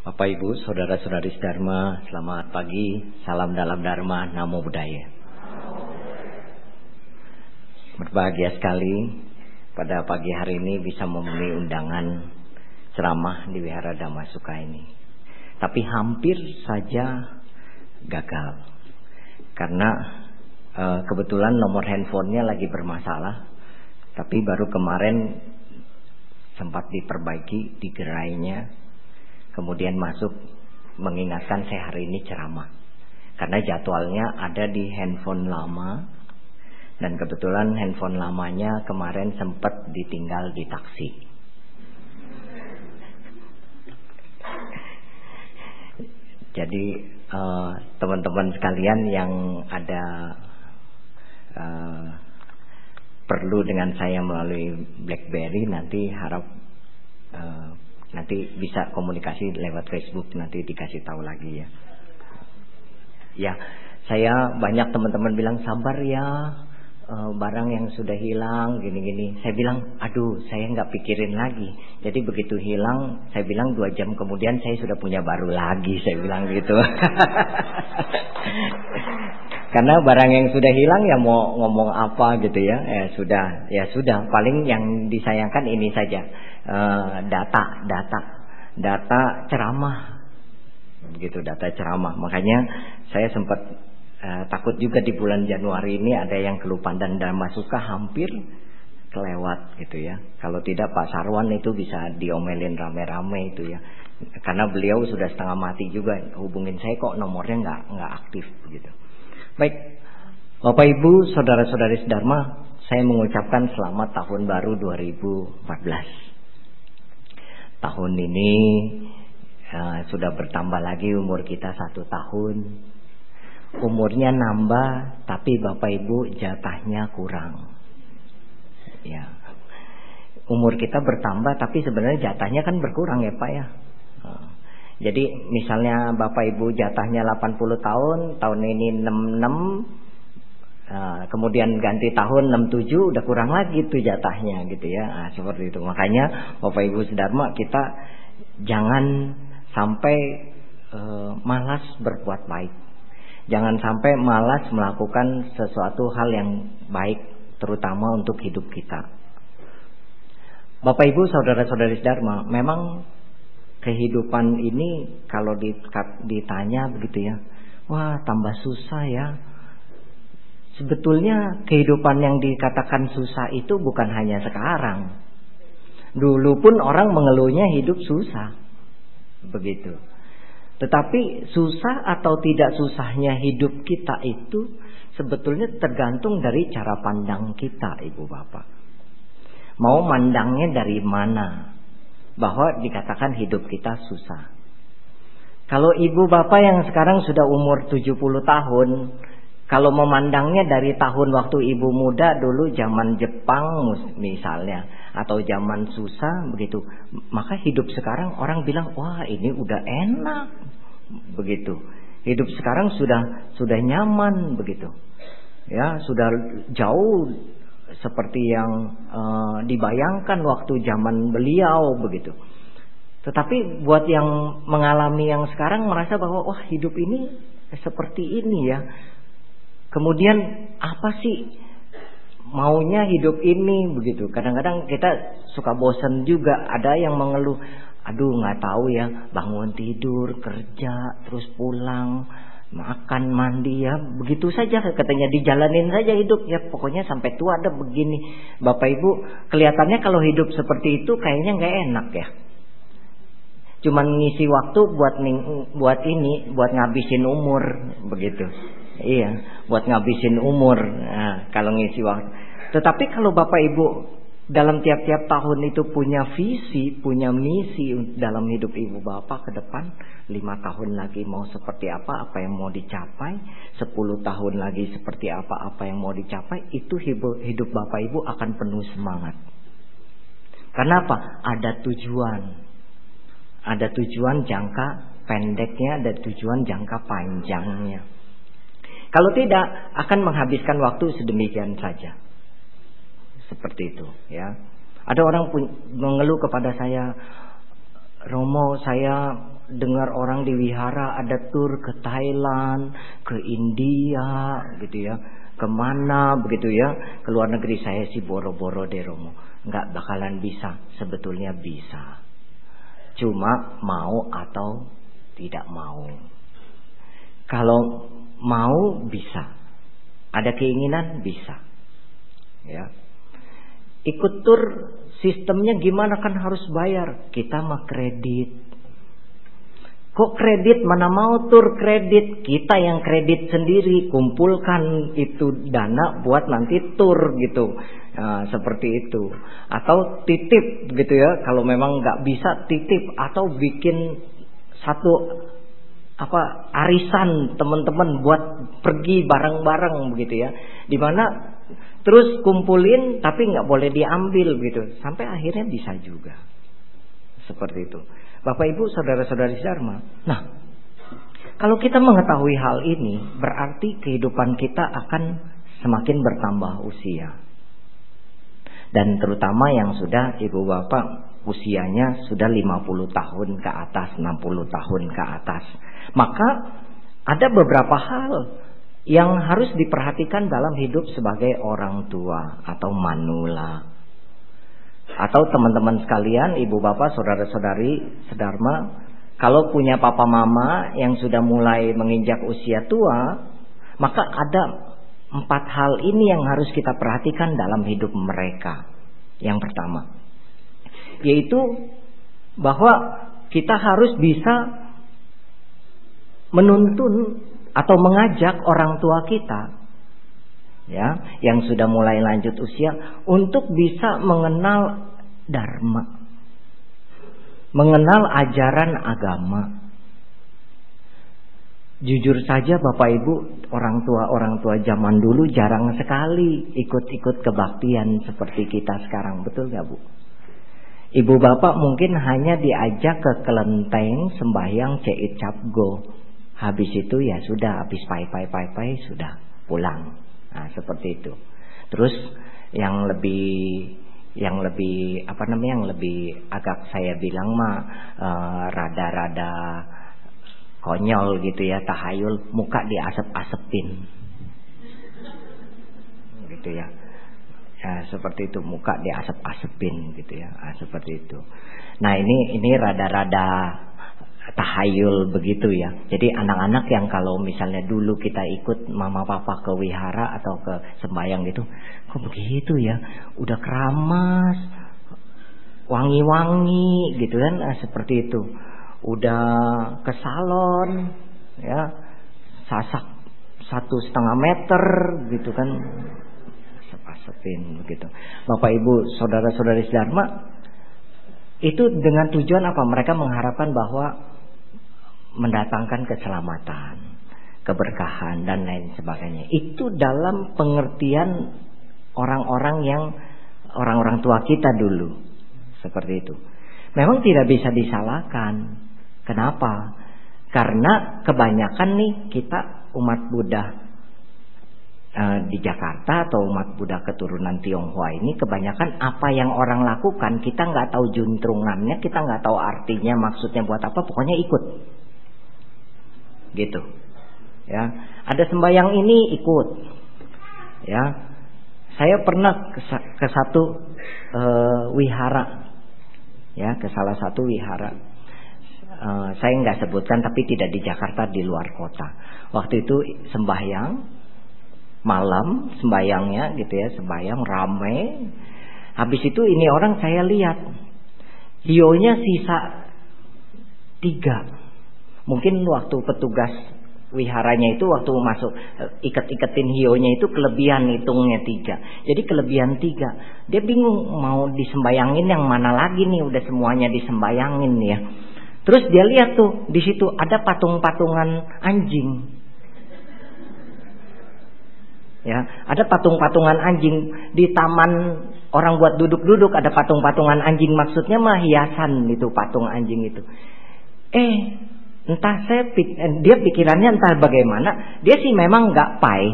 Bapak Ibu, saudara-saudari Dharma, selamat pagi, salam dalam Dharma, Namo Buddhaya. Berbahagia sekali pada pagi hari ini bisa memenuhi undangan ceramah di Wihara Dhammasuka ini. Tapi hampir saja gagal, karena kebetulan nomor handphonenya lagi bermasalah. Tapi baru kemarin sempat diperbaiki, digerainya, kemudian masuk mengingatkan saya hari ini ceramah, karena jadwalnya ada di handphone lama, dan kebetulan handphone lamanya kemarin sempat ditinggal di taksi. Jadi teman-teman sekalian yang ada perlu dengan saya melalui BlackBerry, nanti harap nanti bisa komunikasi lewat Facebook, nanti dikasih tahu lagi ya. Ya, saya banyak teman-teman bilang sabar ya, barang yang sudah hilang gini-gini. Saya bilang, aduh, saya nggak pikirin lagi. Jadi begitu hilang, saya bilang 2 jam kemudian saya sudah punya baru lagi. Saya bilang gitu. Karena barang yang sudah hilang ya mau ngomong apa gitu ya. Ya sudah. Paling yang disayangkan ini saja, data ceramah, begitu, data ceramah. Makanya saya sempat takut juga di bulan Januari ini ada yang kelupaan, dan Dhammasuka hampir kelewat gitu ya. Kalau tidak Pak Sarwan itu bisa diomelin rame-rame itu ya. Karena beliau sudah setengah mati juga hubungin saya, kok nomornya nggak aktif begitu. Baik, Bapak Ibu, saudara-saudari Dharma, saya mengucapkan selamat tahun baru 2014. Tahun ini sudah bertambah lagi umur kita 1 tahun. Umurnya nambah, tapi Bapak Ibu jatahnya kurang. Ya, umur kita bertambah, tapi sebenarnya jatahnya kan berkurang ya Pak ya. Jadi misalnya Bapak Ibu jatahnya 80 tahun, tahun ini 66, kemudian ganti tahun 67, udah kurang lagi tuh jatahnya gitu ya. Seperti itu. Makanya Bapak Ibu Dharma, kita jangan sampai malas berbuat baik. Jangan sampai malas melakukan sesuatu hal yang baik, terutama untuk hidup kita. Bapak Ibu, saudara-saudari Dharma, memang kehidupan ini kalau ditanya begitu ya, wah tambah susah ya. Sebetulnya kehidupan yang dikatakan susah itu bukan hanya sekarang. Dulu pun orang mengeluhnya hidup susah, begitu. Tetapi susah atau tidak susahnya hidup kita itu sebetulnya tergantung dari cara pandang kita, Ibu Bapak. Mau mandangnya dari mana bahwa dikatakan hidup kita susah. Kalau ibu bapak yang sekarang sudah umur 70 tahun, kalau memandangnya dari tahun waktu ibu muda dulu zaman Jepang misalnya, atau zaman susah begitu, maka hidup sekarang orang bilang wah ini udah enak begitu. Hidup sekarang sudah nyaman begitu. Ya, sudah jauh seperti yang dibayangkan waktu zaman beliau begitu. Tetapi buat yang mengalami yang sekarang merasa bahwa wah hidup ini seperti ini ya. Kemudian apa sih maunya hidup ini begitu. Kadang-kadang kita suka bosan juga. Ada yang mengeluh, aduh nggak tahu ya, bangun tidur, kerja, terus pulang, makan, mandi ya, begitu saja katanya, dijalanin saja hidup ya, pokoknya sampai tua ada begini. Bapak Ibu, kelihatannya kalau hidup seperti itu kayaknya nggak enak ya. Cuman ngisi waktu buat ngabisin umur begitu. Iya, buat ngabisin umur. Nah, kalau ngisi waktu. Tetapi kalau Bapak Ibu dalam tiap-tiap tahun itu punya visi, punya misi dalam hidup ibu bapak ke depan, 5 tahun lagi mau seperti apa yang mau dicapai, 10 tahun lagi seperti apa yang mau dicapai, itu hidup Bapak Ibu akan penuh semangat. Karena apa? Ada tujuan. Ada tujuan jangka pendeknya, ada tujuan jangka panjangnya. Kalau tidak, akan menghabiskan waktu sedemikian saja. Seperti itu ya. Ada orang mengeluh kepada saya, Romo, saya dengar orang di wihara ada tur ke Thailand, ke India gitu ya, kemana begitu ya, ke luar negeri. Saya sih boro-boro deh Romo, nggak bakalan bisa. Sebetulnya bisa, cuma mau atau tidak mau. Kalau mau bisa, ada keinginan bisa ya. Ikut tur sistemnya gimana, kan harus bayar. Kita mah kredit. Kok kredit, mana mau tur kredit. Kita yang kredit sendiri, kumpulkan itu dana buat nanti tur gitu. Nah, seperti itu. Atau titip gitu ya, kalau memang nggak bisa titip. Atau bikin satu arisan teman-teman buat pergi bareng-bareng begitu ya. Dimana terus kumpulin tapi nggak boleh diambil gitu, sampai akhirnya bisa juga seperti itu. Bapak Ibu, saudara-saudari Dharma. Nah, kalau kita mengetahui hal ini, berarti kehidupan kita akan semakin bertambah usia. Dan terutama yang sudah Ibu Bapak usianya sudah 50 tahun ke atas, 60 tahun ke atas, maka ada beberapa hal yang harus diperhatikan dalam hidup sebagai orang tua atau manula. Atau teman-teman sekalian, ibu bapak, saudara-saudari sedharma, kalau punya papa mama yang sudah mulai menginjak usia tua, maka ada 4 hal ini yang harus kita perhatikan dalam hidup mereka. Yang pertama, yaitu bahwa kita harus bisa menuntun atau mengajak orang tua kita ya, yang sudah mulai lanjut usia, untuk bisa mengenal dharma, mengenal ajaran agama. Jujur saja Bapak Ibu, orang tua zaman dulu jarang sekali ikut-ikut kebaktian seperti kita sekarang, betul gak Bu? Ibu bapak mungkin hanya diajak ke kelenteng sembahyang ceit capgo. Habis itu ya sudah, habis pai sudah pulang. Nah, seperti itu. Terus yang lebih agak saya bilang mah rada-rada konyol gitu ya, tahayul, muka diasep-asepin. Gitu ya. Ya, seperti itu, muka diasep-asepin gitu ya. Nah, seperti itu. Nah, ini rada-rada tahayul begitu ya. Jadi anak-anak yang kalau misalnya dulu kita ikut mama papa ke wihara atau ke sembahyang gitu, kok begitu ya, udah keramas, wangi-wangi gitu kan, seperti itu. Udah ke salon ya, sasak 1,5 meter gitu kan, asep-asepin begitu. Bapak Ibu, saudara-saudari Dharma, itu dengan tujuan apa? Mereka mengharapkan bahwa mendatangkan keselamatan, keberkahan dan lain sebagainya. Itu dalam pengertian orang-orang tua kita dulu. Seperti itu. Memang tidak bisa disalahkan. Kenapa? Karena kebanyakan nih kita umat Buddha di Jakarta atau umat Buddha keturunan Tionghoa ini, kebanyakan apa yang orang lakukan kita nggak tahu juntrungannya, kita nggak tahu artinya, maksudnya buat apa, pokoknya ikut. Gitu ya, ada sembahyang ini ikut ya. Saya pernah ke satu wihara ya, ke salah satu wihara, saya nggak sebutkan, tapi tidak di Jakarta, di luar kota. Waktu itu sembahyang malam, sembahyangnya gitu ya, sembahyang rame. Habis itu ini orang saya lihat hionya sisa 3. Mungkin waktu petugas wiharanya itu waktu masuk iket-iketin hionya itu kelebihan, hitungnya 3. Jadi kelebihan 3. Dia bingung mau disembayangin yang mana lagi nih, udah semuanya disembayangin ya. Terus dia lihat tuh di situ ada patung-patungan anjing. Ya, ada patung-patungan anjing di taman orang buat duduk-duduk, ada patung-patungan anjing, maksudnya mah hiasan itu patung anjing itu. Entah dia pikirannya entah bagaimana, dia sih memang nggak pai.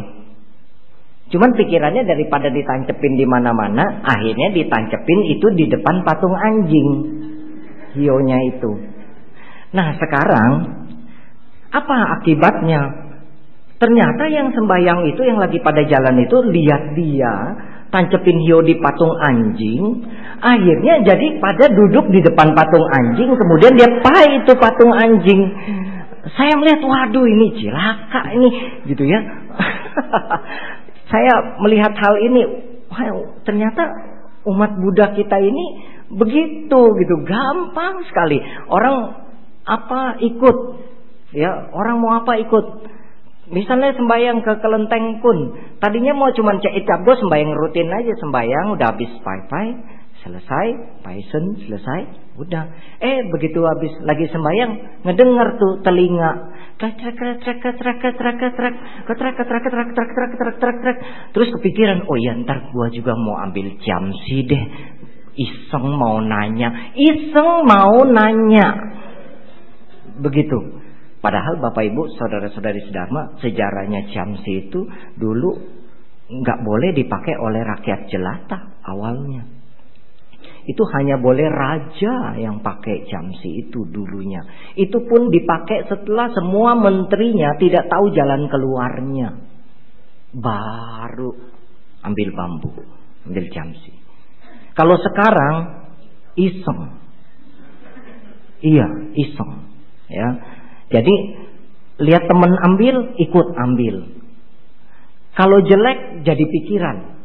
Cuman pikirannya daripada ditancepin di mana-mana, akhirnya ditancepin itu di depan patung anjing. hionya itu. Nah sekarang apa akibatnya? Ternyata yang sembahyang itu, yang lagi pada jalan itu, lihat dia tancepin hio di patung anjing. Akhirnya jadi pada duduk di depan patung anjing, kemudian dia pai itu patung anjing. Saya melihat, waduh ini cilaka ini, gitu ya. Saya melihat hal ini, wah, ternyata umat Buddha kita ini begitu, gitu, gampang sekali. Orang apa ikut, ya, orang mau apa ikut. Misalnya sembahyang ke kelenteng pun, tadinya mau cuman cek cabdo, sembahyang rutin aja, sembahyang udah habis pai-pai, selesai, paisen selesai, udah. Begitu habis lagi sembahyang, ngedenger tuh telinga, terus kepikiran, oh ya ntar gua juga mau ambil jamsi deh, iseng mau nanya, begitu. Padahal Bapak Ibu, saudara-saudari sedharma, sejarahnya jamsi itu dulu nggak boleh dipakai oleh rakyat jelata awalnya. Itu hanya boleh raja yang pakai jamsi itu dulunya. Itu pun dipakai setelah semua menterinya tidak tahu jalan keluarnya. Baru ambil bambu, ambil jamsi. Kalau sekarang iseng. Iya, iseng. Ya. Jadi lihat teman ambil, ikut ambil. Kalau jelek jadi pikiran.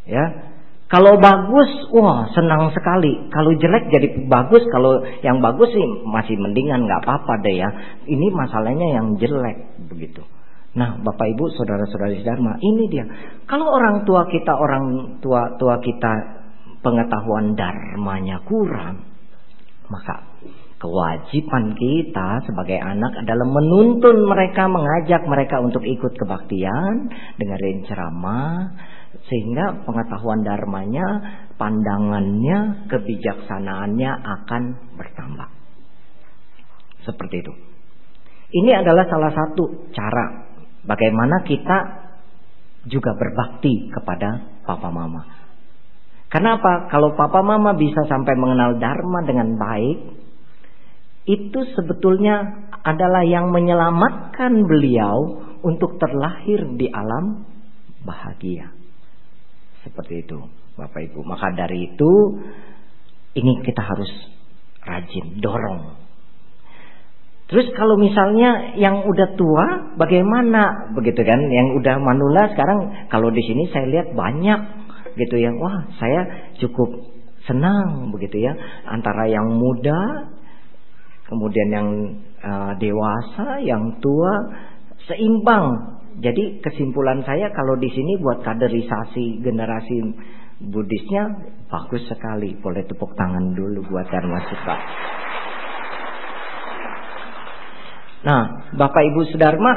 Ya. Kalau bagus, wah senang sekali. Kalau jelek jadi bagus. Kalau yang bagus sih masih mendingan, nggak apa-apa deh ya. Ini masalahnya yang jelek begitu. Nah, Bapak Ibu, saudara-saudari sedharma, ini dia. Kalau orang tua kita pengetahuan dharmanya kurang, maka kewajiban kita sebagai anak adalah menuntun mereka, mengajak mereka untuk ikut kebaktian, dengerin ceramah, sehingga pengetahuan dharmanya, pandangannya, kebijaksanaannya akan bertambah. Seperti itu. Ini adalah salah satu cara bagaimana kita juga berbakti kepada papa mama. Kenapa? Kalau papa mama bisa sampai mengenal dharma dengan baik, itu sebetulnya adalah yang menyelamatkan beliau untuk terlahir di alam bahagia. Seperti itu, Bapak Ibu. Maka dari itu, ini kita harus rajin, dorong. Terus kalau misalnya yang udah tua, bagaimana? Begitu kan, yang udah manula sekarang, kalau di sini saya lihat banyak gitu ya. Wah, saya cukup senang begitu ya. Antara yang muda, kemudian yang dewasa, yang tua, seimbang. Jadi kesimpulan saya kalau di sini buat kaderisasi generasi Buddhisnya bagus sekali. Boleh tepuk tangan dulu buat Dharma Sutra. Nah, Bapak Ibu sedharma,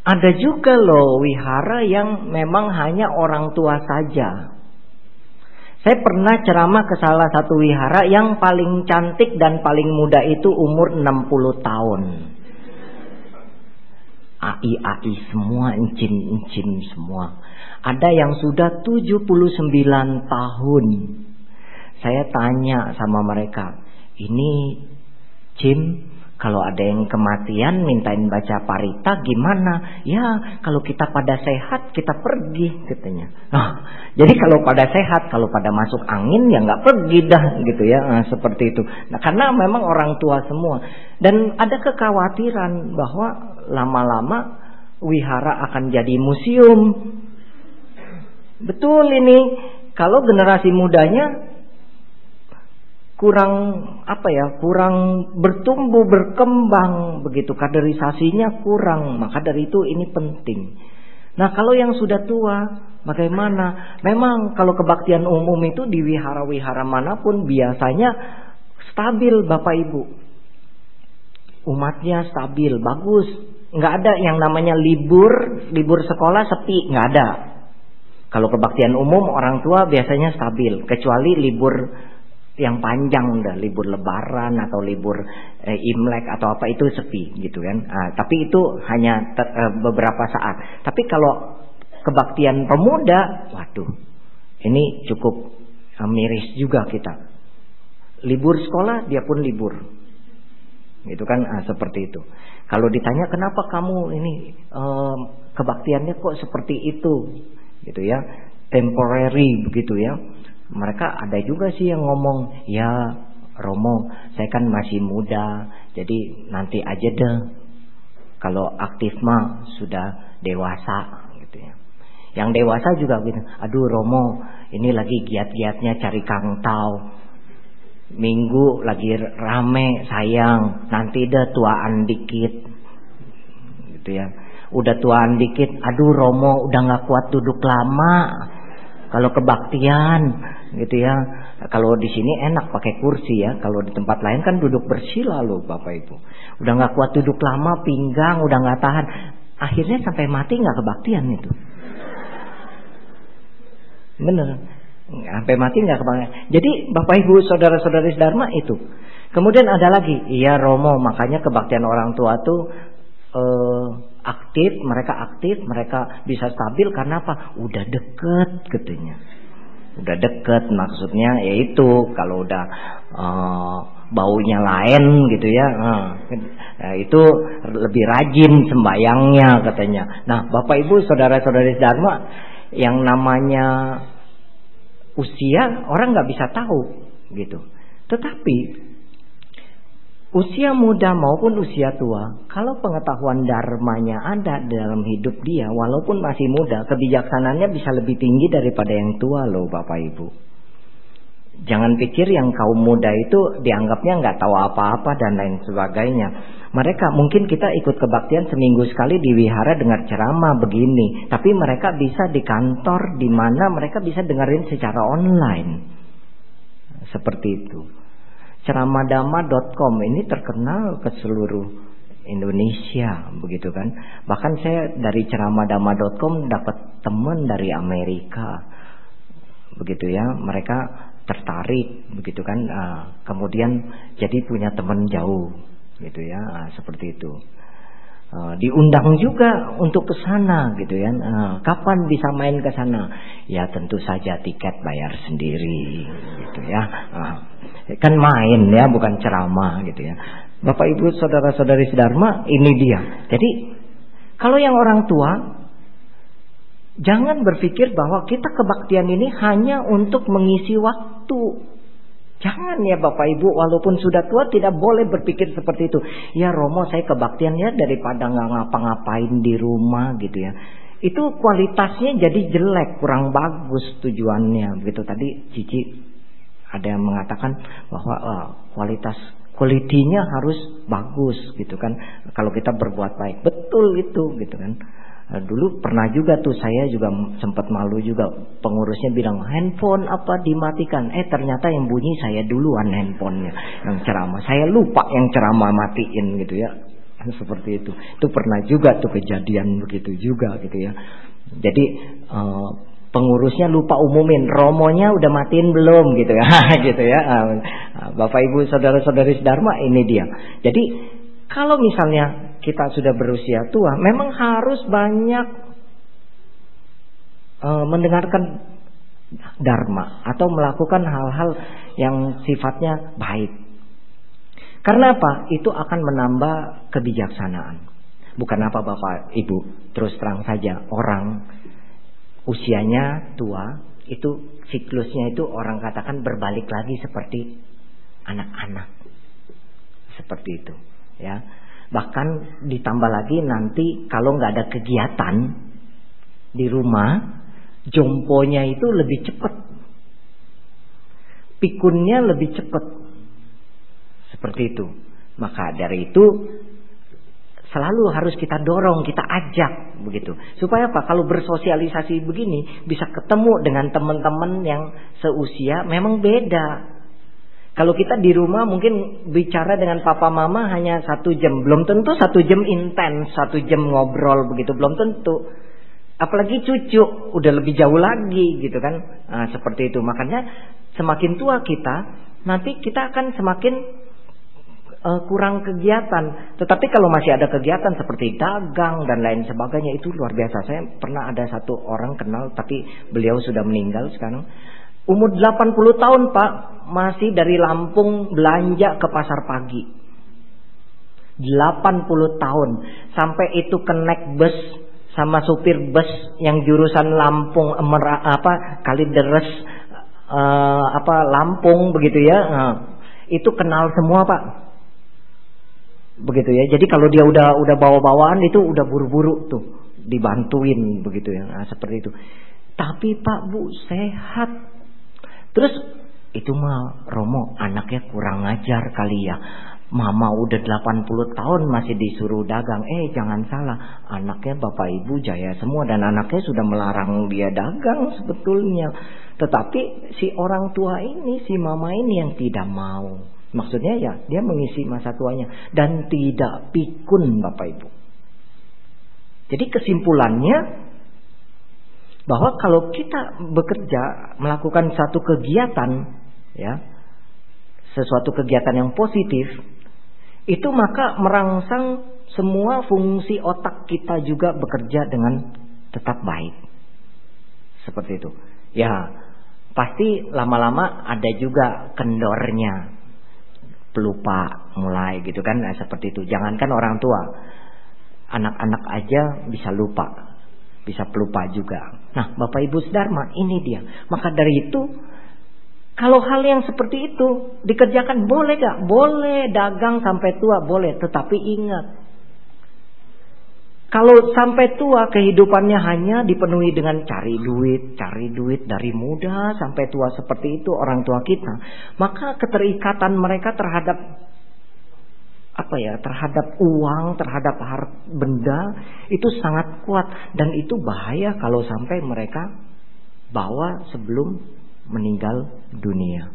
ada juga loh wihara yang memang hanya orang tua saja. Saya pernah ceramah ke salah satu wihara yang paling cantik dan paling muda itu umur 60 tahun. AI semua, encim semua. Ada yang sudah 79 tahun. Saya tanya sama mereka, ini Jim, kalau ada yang kematian mintain baca parita gimana? Ya, kalau kita pada sehat kita pergi katanya. Nah, jadi kalau pada sehat, kalau pada masuk angin ya nggak pergi dah gitu ya. Nah, seperti itu. Nah, karena memang orang tua semua. Dan ada kekhawatiran bahwa lama-lama wihara akan jadi museum. Betul ini. Kalau generasi mudanya kurang kurang bertumbuh berkembang begitu, kaderisasinya kurang, maka dari itu ini penting. Nah, kalau yang sudah tua bagaimana? Memang kalau kebaktian umum itu di wihara-wihara manapun biasanya stabil Bapak Ibu, umatnya stabil, bagus, nggak ada yang namanya libur sekolah sepi, nggak ada. Kalau kebaktian umum orang tua biasanya stabil, kecuali libur yang panjang, udah libur lebaran atau libur Imlek atau apa itu sepi gitu kan. Tapi itu hanya beberapa saat. Tapi kalau kebaktian pemuda, waduh, ini cukup miris juga kita. libur sekolah dia pun libur. Gitu kan, seperti itu. Kalau ditanya kenapa kamu ini kebaktiannya kok seperti itu, gitu ya, temporary begitu ya. Mereka ada juga sih yang ngomong, ya Romo, saya kan masih muda, jadi nanti aja deh. Kalau aktif mah sudah dewasa, gitu ya. Yang dewasa juga gitu. Aduh Romo, ini lagi giat-giatnya cari kangtau. Minggu lagi rame, sayang, nanti deh tuaan dikit, gitu ya. Udah tuaan dikit, aduh Romo udah nggak kuat duduk lama. Kalau kebaktian, gitu ya. Kalau di sini enak pakai kursi ya. Kalau di tempat lain kan duduk bersila loh Bapak Ibu. Udah nggak kuat duduk lama, pinggang udah nggak tahan. Akhirnya sampai mati nggak kebaktian itu. Bener. Sampai mati nggak kebanyakan. Jadi Bapak Ibu saudara-saudari Dharma itu. Kemudian ada lagi, iya Romo, makanya kebaktian orang tua tuh aktif, mereka bisa stabil karena apa? Udah deket katanya. Udah deket maksudnya yaitu kalau udah baunya lain gitu ya, itu lebih rajin sembayangnya katanya. Nah Bapak Ibu saudara-saudari Dharma, yang namanya usia orang nggak bisa tahu gitu. Tetapi usia muda maupun usia tua, kalau pengetahuan dharmanya ada dalam hidup dia, walaupun masih muda, kebijaksanaannya bisa lebih tinggi daripada yang tua loh Bapak Ibu. Jangan pikir yang kaum muda itu dianggapnya nggak tahu apa-apa dan lain sebagainya. Mereka mungkin kita ikut kebaktian seminggu sekali di wihara dengar ceramah begini, tapi mereka bisa di kantor di mana mereka bisa dengerin secara online. Seperti itu. Ceramadama.com ini terkenal ke seluruh Indonesia begitu kan. Bahkan saya dari ceramadama.com dapat teman dari Amerika. Begitu ya, mereka tertarik begitu kan, kemudian jadi punya teman jauh gitu ya, seperti itu. Diundang juga untuk ke sana gitu ya. Kapan bisa main ke sana? Ya tentu saja tiket bayar sendiri gitu ya. Kan main ya, bukan ceramah gitu ya. Bapak Ibu saudara-saudari Dharma, ini dia. Jadi kalau yang orang tua, jangan berpikir bahwa kita kebaktian ini hanya untuk mengisi waktu. Jangan ya Bapak Ibu, walaupun sudah tua tidak boleh berpikir seperti itu. Ya Romo, saya kebaktian ya daripada nggak ngapa-ngapain di rumah gitu ya. Itu kualitasnya jadi jelek, kurang bagus tujuannya. Begitu tadi Cici ada yang mengatakan bahwa kualitinya harus bagus gitu kan. Kalau kita berbuat baik, betul itu gitu kan. Dulu pernah juga tuh saya juga sempat malu juga, pengurusnya bilang handphone apa dimatikan, ternyata yang bunyi saya duluan handphonenya yang ceramah, saya lupa yang ceramah matiin gitu ya, seperti itu pernah juga tuh kejadian begitu juga gitu ya. Jadi pengurusnya lupa umumin romonya udah matiin belum gitu ya. Gitu ya. Bapak Ibu saudara-saudari Dharma, ini dia. Jadi kalau misalnya kita sudah berusia tua, memang harus banyak mendengarkan dharma atau melakukan hal-hal yang sifatnya baik. Karena apa? Itu akan menambah kebijaksanaan. Bukan apa Bapak Ibu, terus terang saja, orang usianya tua itu siklusnya itu orang katakan berbalik lagi seperti anak-anak. Seperti itu, ya. Bahkan ditambah lagi nanti kalau nggak ada kegiatan di rumah, jomponya itu lebih cepat, pikunnya lebih cepat, seperti itu. Maka dari itu selalu harus kita dorong, kita ajak begitu. Supaya apa? Kalau bersosialisasi begini bisa ketemu dengan teman-teman yang seusia, memang beda. Kalau kita di rumah mungkin bicara dengan papa mama hanya 1 jam, belum tentu 1 jam intens, 1 jam ngobrol begitu, belum tentu. Apalagi cucu udah lebih jauh lagi gitu kan. Seperti itu. Makanya semakin tua kita, nanti kita akan semakin kurang kegiatan. Tetapi kalau masih ada kegiatan seperti dagang dan lain sebagainya, itu luar biasa. Saya pernah ada satu orang kenal, tapi beliau sudah meninggal sekarang. Umur 80 tahun Pak, masih dari Lampung belanja ke pasar pagi. 80 tahun. Sampai itu kenek bus sama supir bus yang jurusan Lampung, Kalideres, Lampung begitu ya. Itu kenal semua Pak. Begitu ya. Jadi kalau dia udah bawa-bawaan itu udah buru-buru tuh dibantuin begitu ya. Nah, seperti itu. Tapi Pak Bu sehat. Terus itu mah Romo anaknya kurang ngajar kali ya. Mama udah 80 tahun masih disuruh dagang. Jangan salah, anaknya bapak ibu jaya semua dan anaknya sudah melarang dia dagang sebetulnya. Tetapi si orang tua ini, si mama ini yang tidak mau. Maksudnya ya dia mengisi masa tuanya dan tidak pikun bapak ibu. Jadi kesimpulannya bahwa kalau kita bekerja melakukan satu kegiatan ya, sesuatu kegiatan yang positif, itu maka merangsang semua fungsi otak kita juga bekerja dengan tetap baik. Seperti itu. Ya, pasti lama-lama ada juga kendornya. Pelupa mulai gitu kan, seperti itu. Jangankan orang tua, anak-anak aja bisa lupa. Bisa pelupa juga. Nah, Bapak Ibu Sedharma, ini dia. Maka dari itu, kalau hal yang seperti itu dikerjakan boleh gak? Boleh, dagang sampai tua boleh. Tetapi ingat, kalau sampai tua kehidupannya hanya dipenuhi dengan cari duit dari muda sampai tua seperti itu orang tua kita, maka keterikatan mereka terhadap terhadap uang, terhadap benda itu sangat kuat dan itu bahaya kalau sampai mereka bawa sebelum meninggal dunia.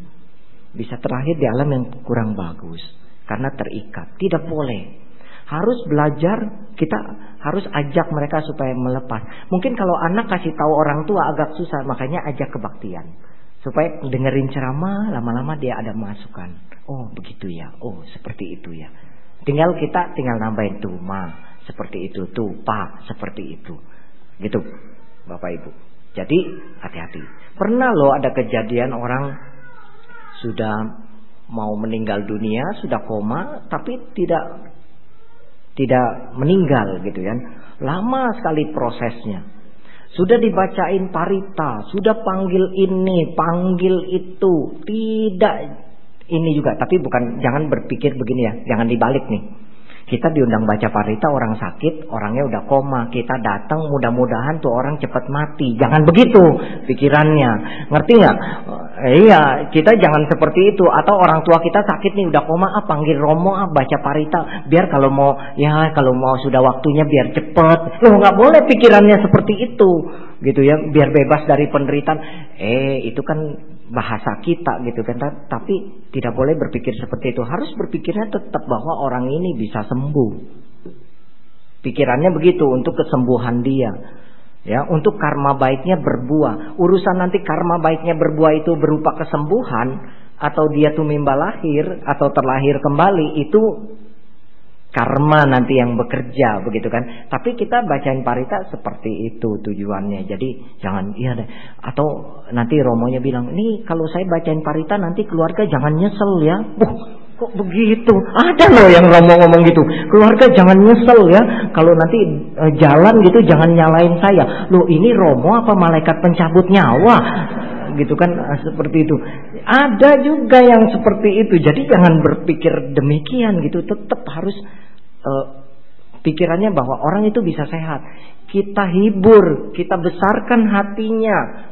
Bisa terakhir di alam yang kurang bagus karena terikat. Tidak boleh. Harus belajar, kita harus ajak mereka supaya melepas. Mungkin kalau anak kasih tahu orang tua agak susah, makanya ajak kebaktian. Supaya dengerin ceramah, lama-lama dia ada masukan. Oh begitu ya, oh seperti itu ya. Tinggal nambahin tuh ma, seperti itu tuh pak, seperti itu. Gitu Bapak Ibu. Jadi hati-hati. Pernah loh ada kejadian orang sudah mau meninggal dunia, sudah koma, tapi tidak meninggal gitu kan. Lama sekali prosesnya. Sudah dibacain parita, sudah panggil ini, panggil itu, tidak ini juga. Tapi bukan, jangan berpikir begini ya, jangan dibalik nih. Kita diundang baca parita, orang sakit, orangnya udah koma, kita datang mudah-mudahan tuh orang cepat mati. Jangan begitu pikirannya, ngerti nggak? Iya, kita jangan seperti itu. Atau orang tua kita sakit nih udah koma, panggil Romo, baca parita, biar kalau mau sudah waktunya biar cepet. Loh nggak boleh pikirannya seperti itu, gitu ya. Biar bebas dari penderitaan. Itu kan bahasa kita gitu kan, tapi tidak boleh berpikir seperti itu. Harus berpikirnya tetap bahwa orang ini bisa sembuh. Pikirannya begitu untuk kesembuhan dia. Ya, untuk karma baiknya berbuah. Urusan nanti karma baiknya berbuah itu berupa kesembuhan atau dia tumimba lahir atau terlahir kembali, itu karma nanti yang bekerja begitu kan. Tapi kita bacain parita seperti itu tujuannya. Jadi jangan iya deh. Atau nanti Romonya bilang, "Nih kalau saya bacain parita nanti keluarga jangan nyesel ya." Kok begitu? Ada loh yang Romo ngomong gitu. Keluarga jangan nyesel ya. Kalau nanti jalan gitu jangan nyalain saya. Loh ini Romo apa malaikat pencabut nyawa? Gitu kan, seperti itu. Ada juga yang seperti itu. Jadi jangan berpikir demikian gitu. Tetap harus pikirannya bahwa orang itu bisa sehat. Kita hibur, kita besarkan hatinya.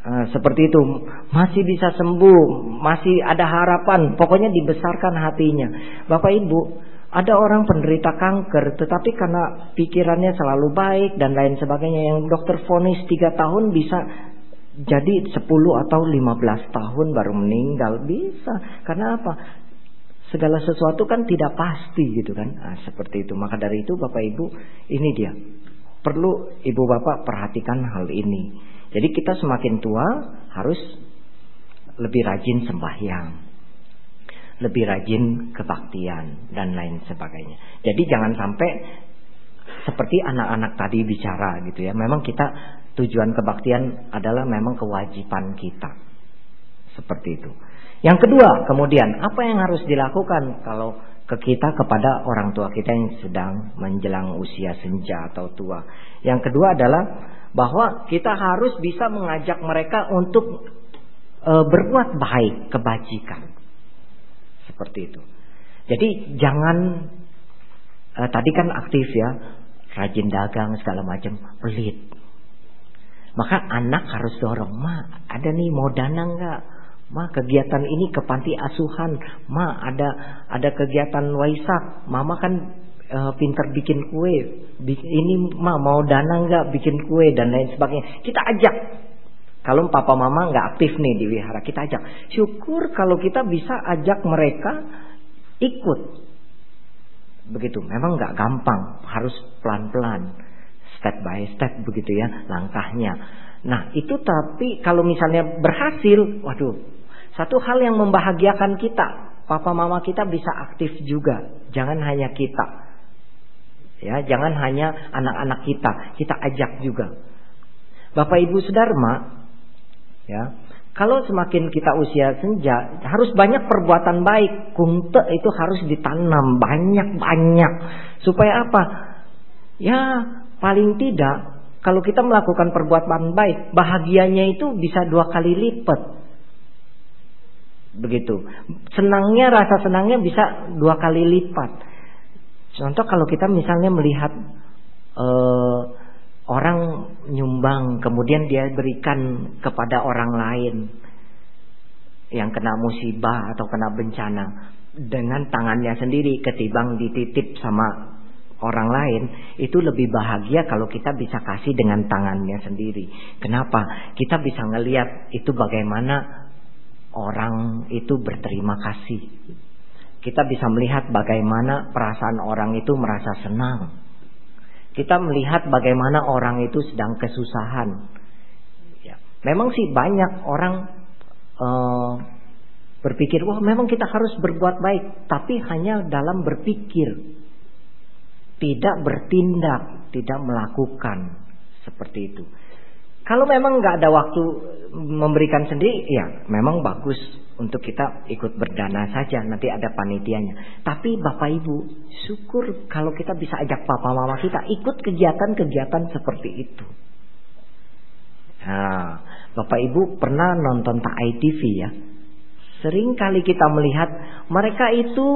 Seperti itu, masih bisa sembuh, masih ada harapan. Pokoknya dibesarkan hatinya. Bapak Ibu, ada orang penderita kanker, tetapi karena pikirannya selalu baik dan lain sebagainya, yang dokter vonis 3 tahun bisa jadi 10 atau 15 tahun baru meninggal. Bisa. Karena apa? Segala sesuatu kan tidak pasti gitu kan. Seperti itu. Maka dari itu Bapak Ibu, ini dia. Perlu Ibu Bapak perhatikan hal ini. Jadi kita semakin tua harus lebih rajin sembahyang, lebih rajin kebaktian dan lain sebagainya. Jadi jangan sampai seperti anak-anak tadi bicara gitu ya. Memang kita tujuan kebaktian adalah memang kewajiban kita. Seperti itu. Yang kedua, kemudian apa yang harus dilakukan kalau kita kepada orang tua kita yang sedang menjelang usia senja atau tua? Yang kedua adalah bahwa kita harus bisa mengajak mereka untuk berbuat baik, kebajikan. Seperti itu. Jadi jangan tadi kan aktif ya, rajin dagang segala macam, pelit. Maka anak harus dorong, "Ma, ada nih mau dana enggak? Ma, kegiatan ini ke panti asuhan. Ma, ada kegiatan Waisak. Mama kan pinter bikin kue. Ini Ma mau dana enggak bikin kue dan lain sebagainya." Kita ajak. Kalau papa mama nggak aktif nih di wihara, kita ajak. Syukur kalau kita bisa ajak mereka ikut. Begitu. Memang nggak gampang, harus pelan-pelan, step by step begitu ya langkahnya. Nah itu tapi kalau misalnya berhasil, waduh, satu hal yang membahagiakan kita, papa mama kita bisa aktif juga. Jangan hanya kita, ya, jangan hanya anak-anak kita ajak juga. Bapak Ibu Sedharma. Ya, kalau semakin kita usia senja, harus banyak perbuatan baik. Kungte itu harus ditanam banyak-banyak. Supaya apa? Ya, paling tidak kalau kita melakukan perbuatan baik, bahagianya itu bisa 2 kali lipat. Begitu. Senangnya, rasa senangnya bisa 2 kali lipat. Contoh kalau kita misalnya melihat orang nyumbang, kemudian dia berikan kepada orang lain yang kena musibah atau kena bencana dengan tangannya sendiri ketimbang dititip sama orang lain, itu lebih bahagia kalau kita bisa kasih dengan tangannya sendiri. Kenapa? Kita bisa ngelihat itu bagaimana orang itu berterima kasih. Kita bisa melihat bagaimana perasaan orang itu merasa senang. Kita melihat bagaimana orang itu sedang kesusahan. Ya, memang sih banyak orang berpikir, wah memang kita harus berbuat baik, tapi hanya dalam berpikir, tidak bertindak, tidak melakukan seperti itu. Kalau memang nggak ada waktu memberikan sendiri, ya memang bagus untuk kita ikut berdana saja, nanti ada panitianya. Tapi Bapak Ibu, syukur kalau kita bisa ajak papa mama kita ikut kegiatan-kegiatan seperti itu. Nah, Bapak Ibu pernah nonton TAI TV ya? Sering kali kita melihat mereka itu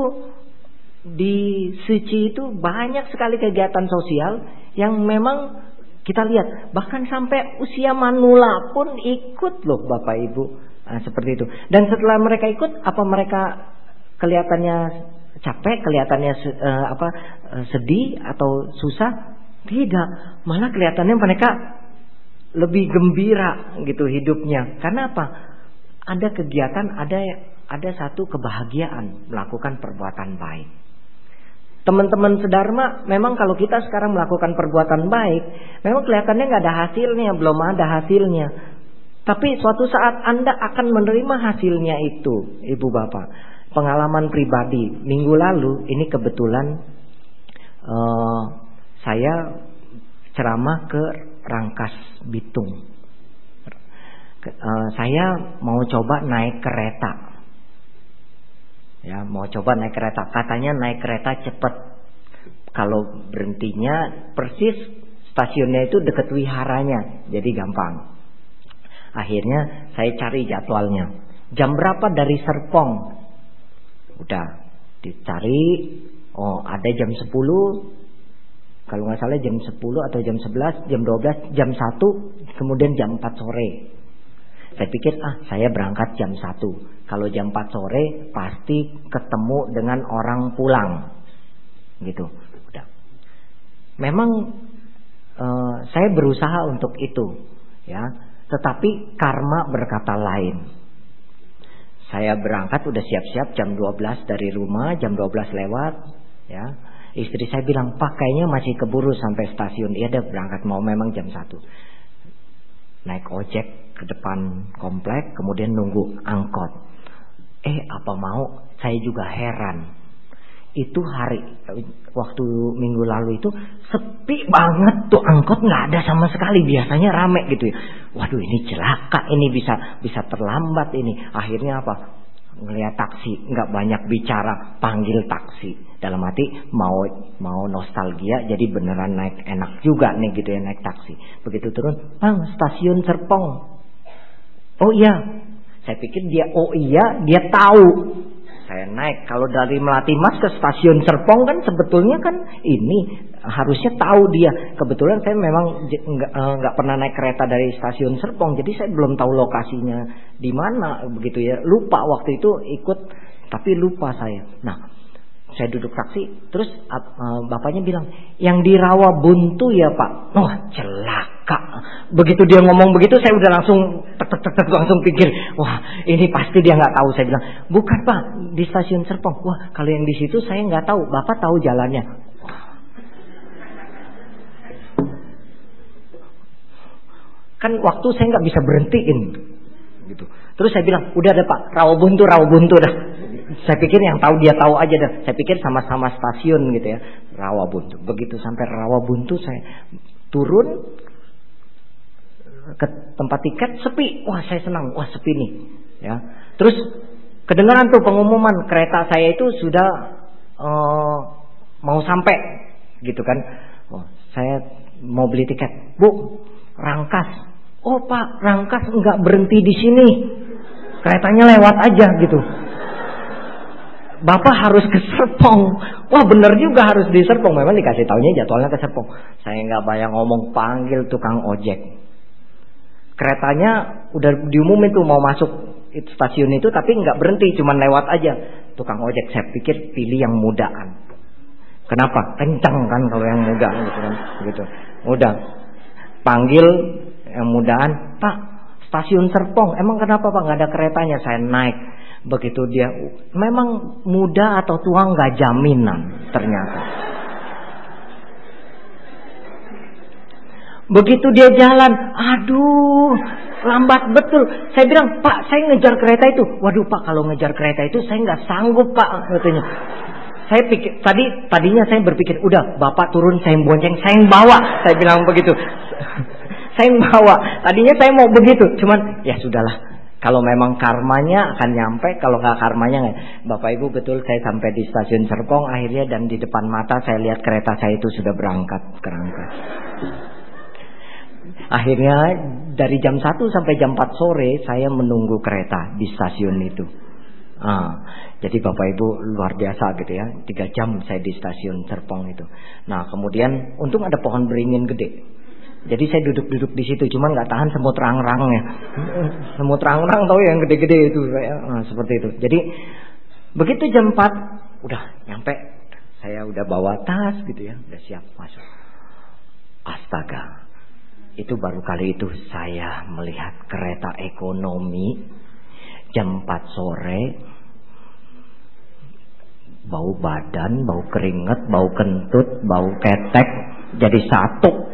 di Suci itu banyak sekali kegiatan sosial yang memang kita lihat, bahkan sampai usia manula pun ikut loh Bapak Ibu. Nah, seperti itu. Dan setelah mereka ikut, apa mereka kelihatannya capek, kelihatannya sedih atau susah? Tidak, malah kelihatannya mereka lebih gembira gitu hidupnya. Karena apa? Ada kegiatan, ada satu kebahagiaan melakukan perbuatan baik. Teman-teman Sedharma, memang kalau kita sekarang melakukan perbuatan baik, memang kelihatannya nggak ada hasilnya, belum ada hasilnya. Tapi suatu saat Anda akan menerima hasilnya itu, Ibu Bapak. Pengalaman pribadi, minggu lalu ini kebetulan saya ceramah ke Rangkas Bitung. Saya mau coba naik kereta. Ya, mau coba naik kereta. Katanya naik kereta cepat. Kalau berhentinya persis stasiunnya itu dekat wiharanya, jadi gampang. Akhirnya saya cari jadwalnya. Jam berapa dari Serpong? Udah dicari. Oh, ada jam 10. Kalau nggak salah jam 10 atau jam 11, jam 12, jam 1, kemudian jam 4 sore. Saya pikir saya berangkat jam 1. Kalau jam 4 sore pasti ketemu dengan orang pulang. Gitu. Udah. Memang saya berusaha untuk itu, ya. Tetapi karma berkata lain. Saya berangkat udah siap-siap jam 12 dari rumah, jam 12 lewat, ya. Istri saya bilang, "Pak, kayaknya masih keburu sampai stasiun." Iya deh, berangkat mau memang jam 1. Naik ojek ke depan komplek, kemudian nunggu angkot. Apa mau, saya juga heran. itu waktu minggu lalu itu sepi banget tuh, angkot nggak ada sama sekali, biasanya rame gitu ya. Waduh, ini celaka, ini bisa terlambat ini. Akhirnya apa? Ngeliat taksi, nggak banyak bicara, panggil taksi. Dalam hati mau nostalgia, jadi beneran naik enak juga nih gitu ya, naik taksi. Begitu turun, Bang, stasiun Serpong. Oh iya, saya pikir dia tahu. Saya naik, kalau dari Melati Mas ke stasiun Serpong kan sebetulnya kan ini harusnya tahu dia. Kebetulan saya memang nggak pernah naik kereta dari stasiun Serpong, jadi saya belum tahu lokasinya di mana begitu ya. Lupa waktu itu ikut, tapi lupa saya. Nah, saya duduk taksi, terus bapaknya bilang, yang di Rawabuntu ya Pak. Oh, celaka. Begitu dia ngomong begitu, saya udah langsung langsung pikir, wah ini pasti dia nggak tahu. Saya bilang, bukan Pak, di stasiun Serpong. Wah, kalau yang di situ saya nggak tahu, Bapak tahu jalannya. Kan waktu saya nggak bisa berhentiin, gitu. Terus saya bilang, udah ada Pak, Rawabuntu dah. Saya pikir yang tahu dia tahu aja dah. Saya pikir sama-sama stasiun gitu ya, Rawabuntu. Begitu sampai Rawabuntu saya turun ke tempat tiket, sepi. Wah, saya senang. Wah, sepi nih. Ya. Terus kedengaran tuh pengumuman kereta saya itu sudah mau sampai, gitu kan. Oh, saya mau beli tiket. Bu, Rangkas. Oh Pak, Rangkas enggak berhenti di sini. Keretanya lewat aja gitu. Bapak harus ke Serpong. Wah, bener juga harus di Serpong. Memang dikasih taunya jadwalnya ke Serpong. Saya nggak bayang ngomong, panggil tukang ojek. Keretanya udah diumumin tuh mau masuk stasiun itu, tapi nggak berhenti, cuman lewat aja. Tukang ojek, saya pikir pilih yang mudaan. Kenapa? Kencang kan kalau yang muda gitu kan, gitu. Mudah. Panggil yang mudaan, Pak, stasiun Serpong. Emang kenapa Pak? Nggak ada keretanya. Saya naik. Begitu dia, memang muda atau tua nggak jaminan ternyata. Begitu dia jalan, aduh, lambat betul. Saya bilang, Pak, saya ngejar kereta itu. Waduh Pak, kalau ngejar kereta itu saya nggak sanggup Pak, katanya. Saya pikir tadinya saya berpikir, udah Bapak turun, saya bonceng, saya bawa. Saya bilang begitu. Saya bawa. Tadinya saya mau begitu, cuman ya sudahlah. Kalau memang karmanya akan nyampe, kalau nggak karmanya nggak. Bapak Ibu, betul saya sampai di stasiun Serpong akhirnya, dan di depan mata saya lihat kereta saya itu sudah berangkat. Akhirnya dari jam 1 sampai jam 4 sore saya menunggu kereta di stasiun itu. Jadi Bapak Ibu luar biasa gitu ya, 3 jam saya di stasiun Serpong itu. Nah kemudian untung ada pohon beringin gede. Jadi saya duduk di situ, cuman nggak tahan semut rang-rangnya. Semut rang-rang tahu yang gede-gede itu, seperti itu. Jadi begitu jam 4 udah nyampe, saya udah bawa tas gitu ya, udah siap masuk. Astaga, itu baru kali itu saya melihat kereta ekonomi jam 4 sore, bau badan, bau keringat, bau kentut, bau ketek jadi satu.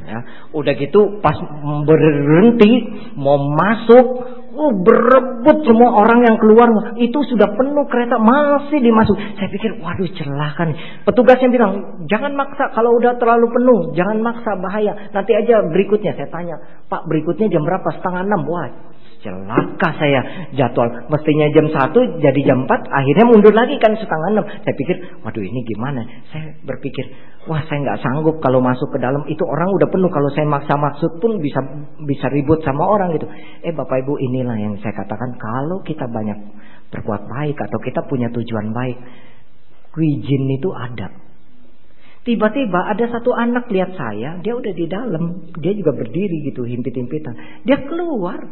Ya, udah gitu pas berhenti mau masuk, berebut semua orang yang keluar. Itu sudah penuh kereta, masih dimasuk. Saya pikir, waduh celaka nih. Petugasnya bilang, jangan maksa, kalau udah terlalu penuh jangan maksa, bahaya. Nanti aja berikutnya. Saya tanya, Pak berikutnya jam berapa? 5:30. Wah celaka saya, jadwal mestinya jam 1 jadi jam 4, akhirnya mundur lagi kan 5:30. Saya pikir, waduh ini gimana. Saya berpikir, wah saya nggak sanggup kalau masuk ke dalam, itu orang udah penuh. Kalau saya maksa maksud pun bisa ribut sama orang gitu. Bapak Ibu, inilah yang saya katakan, kalau kita banyak berbuat baik atau kita punya tujuan baik, Kwijin itu ada. Tiba-tiba ada satu anak lihat saya, dia udah di dalam, dia juga berdiri gitu, himpit-himpitan. Dia keluar.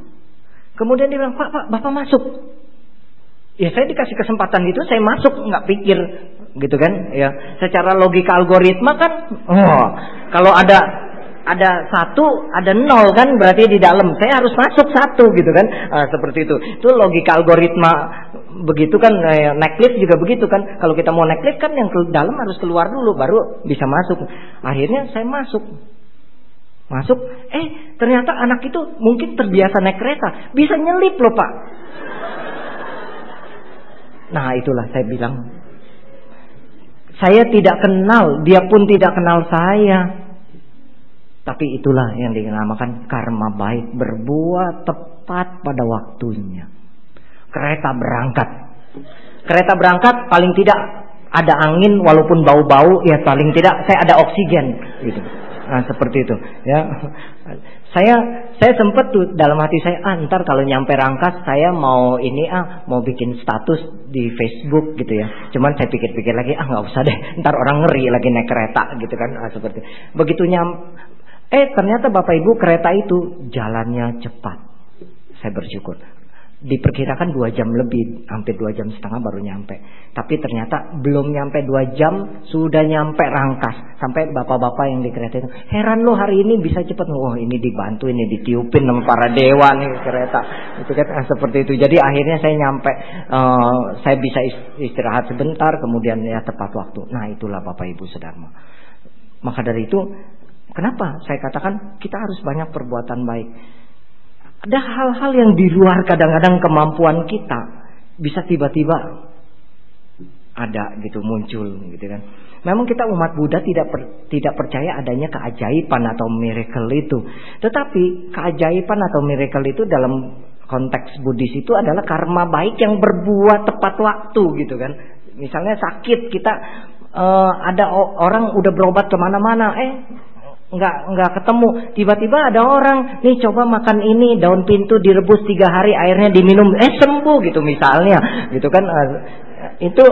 Kemudian dia bilang, Pak, Bapak masuk. Ya saya dikasih kesempatan itu, saya masuk, nggak pikir gitu kan. Ya, secara logika algoritma kan, kalau ada 1, ada 0 kan, berarti di dalam saya harus masuk 1 gitu kan. Seperti itu. Itu logika algoritma begitu kan. Naik lift juga begitu kan. Kalau kita mau naik lift kan yang ke dalam harus keluar dulu baru bisa masuk. Akhirnya saya masuk, ternyata anak itu mungkin terbiasa naik kereta, bisa nyelip loh Pak. Nah itulah saya bilang, saya tidak kenal, dia pun tidak kenal saya. Tapi itulah yang dinamakan karma baik, berbuat tepat pada waktunya. Kereta berangkat paling tidak ada angin walaupun bau-bau, ya paling tidak saya ada oksigen gitu. Nah seperti itu ya. Saya sempat tuh dalam hati saya, ntar kalau nyampe Rangkas saya mau mau bikin status di Facebook gitu ya. Cuman saya pikir-pikir lagi, nggak usah deh, ntar orang ngeri lagi naik kereta gitu kan. Seperti begitu ternyata Bapak Ibu kereta itu jalannya cepat. Saya bersyukur. Diperkirakan 2 jam lebih, hampir 2 jam setengah baru nyampe. Tapi ternyata belum nyampe 2 jam sudah nyampe Rangkas. Sampai bapak-bapak yang di kereta itu, heran lo hari ini bisa cepat. Wah ini dibantu, ini ditiupin sama para dewa nih kereta. Itu kan seperti itu. Jadi akhirnya saya nyampe, saya bisa istirahat sebentar, kemudian ya tepat waktu. Nah itulah Bapak Ibu Sedharma. Maka dari itu, kenapa saya katakan kita harus banyak perbuatan baik. Ada hal-hal yang di luar kadang-kadang kemampuan kita, bisa tiba-tiba ada gitu, muncul gitu kan. Memang kita umat Buddha tidak percaya adanya keajaiban atau miracle itu. Tetapi keajaiban atau miracle itu dalam konteks Buddhis itu adalah karma baik yang berbuat tepat waktu gitu kan. Misalnya sakit, kita ada orang udah berobat kemana-mana, nggak ketemu, tiba-tiba ada orang nih coba makan ini, daun pintu direbus 3 hari, airnya diminum, sembuh gitu misalnya gitu kan. Itu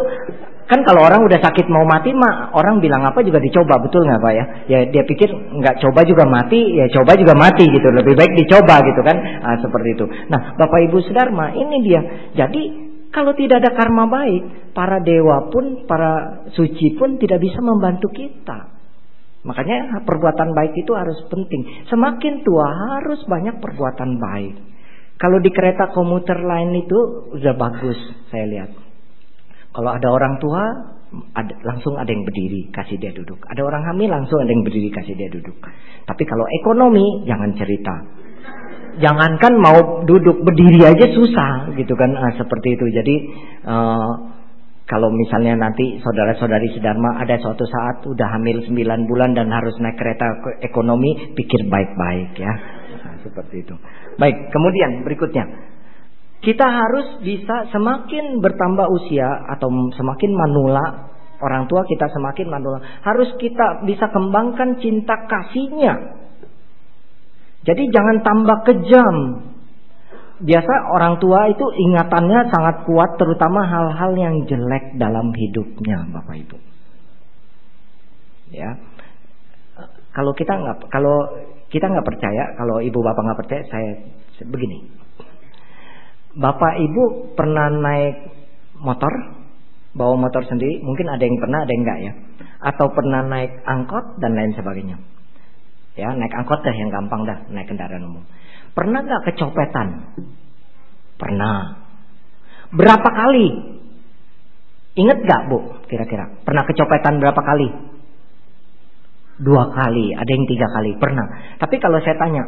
kan kalau orang udah sakit mau mati mah orang bilang apa juga dicoba, betul nggak Pak ya? Ya dia pikir nggak coba juga mati, ya coba juga mati gitu, lebih baik dicoba gitu kan. Seperti itu. Nah Bapak Ibu Sedharma, ini dia. Jadi kalau tidak ada karma baik, para dewa pun, para suci pun tidak bisa membantu kita. Makanya perbuatan baik itu harus penting. Semakin tua harus banyak perbuatan baik. Kalau di kereta komuter lain itu udah bagus saya lihat. Kalau ada orang tua, langsung ada yang berdiri, kasih dia duduk. Ada orang hamil, langsung ada yang berdiri, kasih dia duduk. Tapi kalau ekonomi, jangan cerita. Jangankan mau duduk, berdiri aja susah gitu kan. Seperti itu. Jadi kalau misalnya nanti saudara-saudari Sedharma ada suatu saat udah hamil 9 bulan dan harus naik kereta ekonomi, pikir baik-baik ya. Seperti itu. Baik, kemudian berikutnya. Kita harus bisa semakin bertambah usia atau semakin manula, orang tua kita semakin manula, harus kita bisa kembangkan cinta kasihnya. Jadi jangan tambah kejam. Biasa orang tua itu ingatannya sangat kuat, terutama hal-hal yang jelek dalam hidupnya, Bapak Ibu. Ya, kalau kita nggak percaya, kalau ibu bapak nggak percaya, saya begini. Bapak Ibu pernah naik motor, bawa motor sendiri? Mungkin ada yang pernah, ada yang enggak ya. Atau pernah naik angkot dan lain sebagainya. Ya, naik angkot dah yang gampang dah, naik kendaraan umum. Pernah nggak kecopetan? Pernah. Berapa kali? Ingat nggak Bu? Kira-kira pernah kecopetan berapa kali? 2 kali, ada yang 3 kali. Pernah. Tapi kalau saya tanya,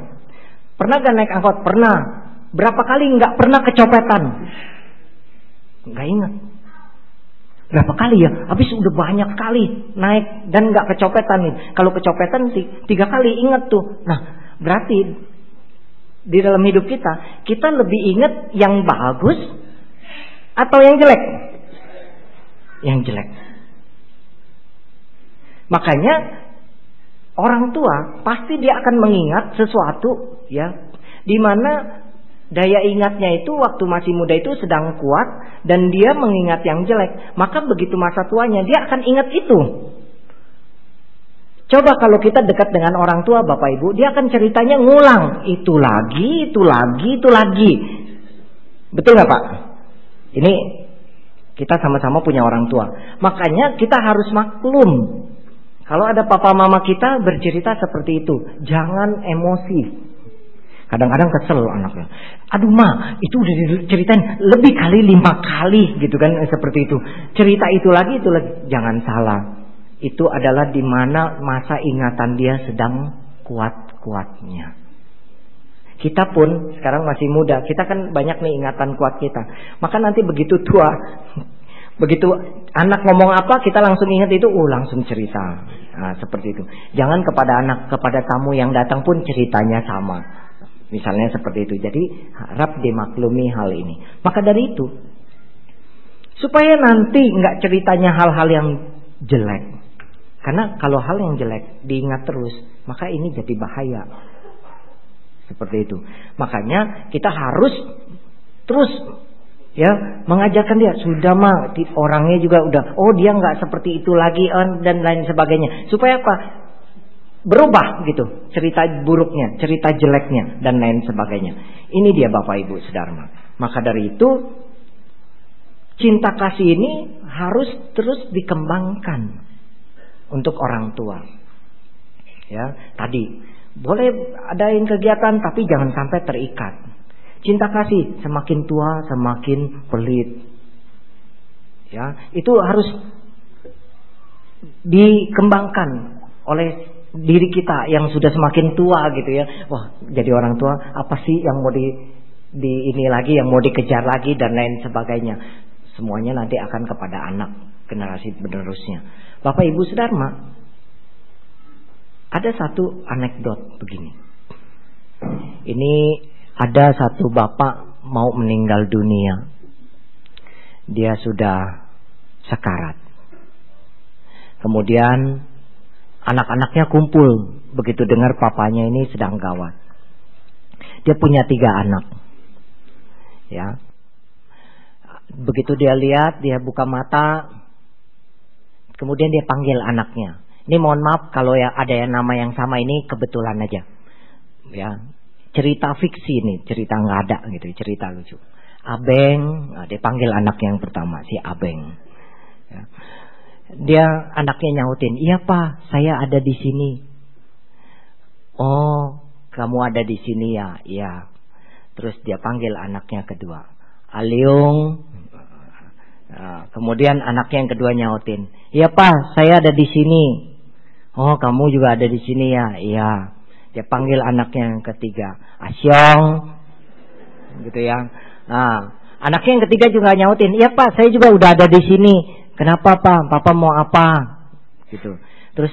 pernah nggak naik angkot? Pernah. Berapa kali nggak pernah kecopetan? Nggak ingat. Berapa kali ya? Habis udah banyak kali naik dan nggak kecopetan nih. Kalau kecopetan 3 kali, ingat tuh. Nah, berarti di dalam hidup kita lebih ingat yang bagus atau yang jelek? Yang jelek. Makanya orang tua pasti dia akan mengingat sesuatu ya, di mana daya ingatnya itu waktu masih muda itu sedang kuat dan dia mengingat yang jelek. Maka begitu masa tuanya dia akan ingat itu. Coba kalau kita dekat dengan orang tua Bapak Ibu, dia akan ceritanya ngulang. Itu lagi. Betul nggak Pak? Ini kita sama-sama punya orang tua. Makanya kita harus maklum. Kalau ada papa mama kita bercerita seperti itu, jangan emosi. Kadang-kadang kesel anaknya. Aduh Ma, itu udah diceritain lebih kali 5 kali gitu kan, seperti itu. Cerita itu lagi. Jangan salah. Itu adalah di mana masa ingatan dia sedang kuat-kuatnya. Kita pun sekarang masih muda, kita kan banyak nih ingatan kuat kita. Maka nanti begitu tua, Begitu anak ngomong apa, kita langsung ingat itu, langsung cerita. Nah, seperti itu. Jangan kepada anak, kepada tamu yang datang pun ceritanya sama. Misalnya seperti itu. Jadi harap dimaklumi hal ini. Maka dari itu, supaya nanti nggak ceritanya hal-hal yang jelek. Karena kalau hal yang jelek diingat terus, maka ini jadi bahaya. Seperti itu. Makanya kita harus terus mengajarkan dia. Sudah mah orangnya juga udah, dia nggak seperti itu lagi dan lain sebagainya. Supaya apa? Berubah gitu cerita buruknya, cerita jeleknya dan lain sebagainya. Ini dia Bapak Ibu Sedharma. Maka dari itu cinta kasih ini harus terus dikembangkan untuk orang tua. Ya, tadi boleh adain kegiatan tapi jangan sampai terikat. Cinta kasih semakin tua semakin pelit. Ya, itu harus dikembangkan oleh diri kita yang sudah semakin tua gitu ya. Wah, jadi orang tua apa sih yang mau di ini lagi, yang mau dikejar lagi dan lain sebagainya. Semuanya nanti akan kepada anak generasi penerusnya. Bapak Ibu Sedharma, ada satu anekdot begini. Ini ada satu bapak mau meninggal dunia. Dia sudah sekarat. Kemudian anak-anaknya kumpul begitu dengar papanya ini sedang gawat. Dia punya 3 anak. Ya. Begitu dia lihat, dia buka mata, kemudian dia panggil anaknya. Ini mohon maaf kalau ada yang nama yang sama, ini kebetulan aja. Ya. Cerita fiksi nih, cerita nggak ada gitu, cerita lucu. Abeng, dia panggil anak yang pertama, si Abeng. Ya. Dia anaknya nyautin, "Iya Pak, saya ada di sini." "Oh, kamu ada di sini ya?" "Iya." Terus dia panggil anaknya kedua, "Aliung." Nah, kemudian anaknya yang kedua nyautin, "Iya Pak, saya ada di sini." "Oh, kamu juga ada di sini ya?" "Iya." Dia panggil anaknya yang ketiga, "Asyong." Gitu ya. Nah, anaknya yang ketiga juga nyautin, "Iya Pak, saya juga udah ada di sini." "Kenapa Pak? Papa mau apa?" Gitu. Terus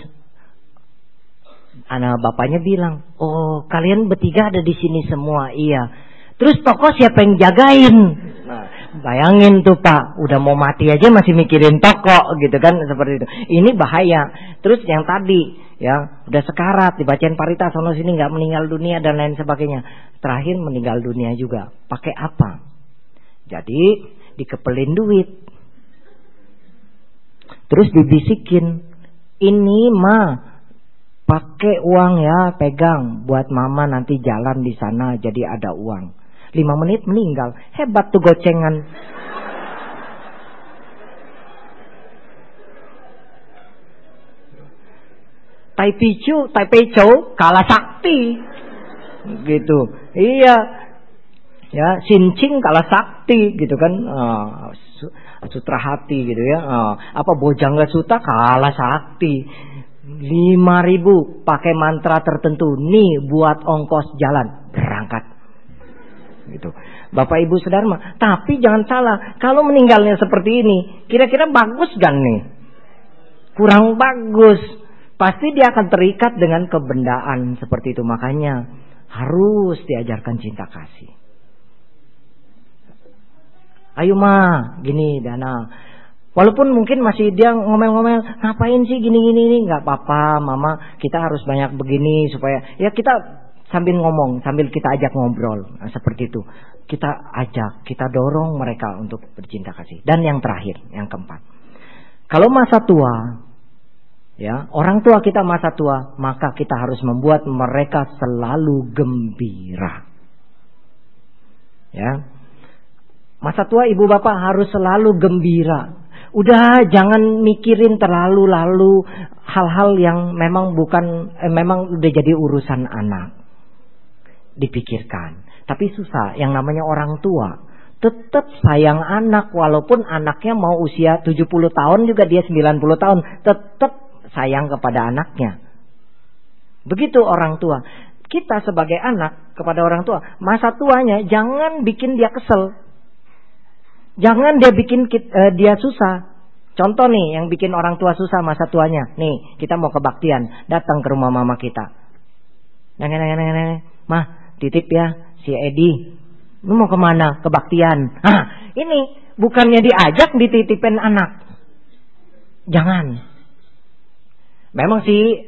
anak bapaknya bilang, "Oh, kalian bertiga ada di sini semua." "Iya." "Terus toko siapa yang jagain?" Nah, bayangin tuh Pak, udah mau mati aja masih mikirin toko gitu kan, seperti itu. Ini bahaya. Terus yang tadi ya, udah sekarat, dibacain parita sono sini nggak meninggal dunia dan lain sebagainya. Terakhir meninggal dunia juga. Pakai apa? Jadi dikepelin duit. Terus dibisikin, "Ini mah pakai uang ya, pegang buat mama nanti jalan di sana jadi ada uang." 5 menit meninggal. Hebat tuh gocengan. Tai Picu kalah sakti. Gitu. Iya. Ya, Sincing kalah sakti gitu kan. Sutra hati gitu ya. Bojangga Suta kalah sakti. 5.000 pakai mantra tertentu. Nih buat ongkos jalan. Berangkat. Gitu. Bapak Ibu Sedharma, tapi jangan salah, kalau meninggalnya seperti ini, kira-kira bagus gak nih? Kurang bagus. Pasti dia akan terikat dengan kebendaan seperti itu. Makanya harus diajarkan cinta kasih. "Ayo Ma, gini Dana." Walaupun mungkin masih dia ngomel-ngomel, "Ngapain sih gini-gini?" "Nggak apa-apa Mama, kita harus banyak begini supaya..." Ya kita sambil ngomong, sambil kita ajak ngobrol. Nah, seperti itu. Kita ajak, kita dorong mereka untuk bercinta kasih. Dan yang terakhir, yang keempat. Kalau masa tua, ya, orang tua kita masa tua, maka kita harus membuat mereka selalu gembira. Ya. Masa tua ibu bapak harus selalu gembira. Udah jangan mikirin terlalu hal-hal yang memang memang udah jadi urusan anak. Dipikirkan. Tapi susah, yang namanya orang tua tetap sayang anak, walaupun anaknya mau usia 70 tahun juga dia 90 tahun, tetap sayang kepada anaknya. Begitu orang tua. Kita sebagai anak kepada orang tua, masa tuanya jangan bikin dia kesel. Jangan dia bikin dia susah. Contoh nih yang bikin orang tua susah masa tuanya. Nih, kita mau kebaktian, datang ke rumah mama kita. Nenek, mah titip ya si Edi. Lu mau kemana? Kebaktian. Ini bukannya diajak, dititipin anak. Jangan. Memang sih,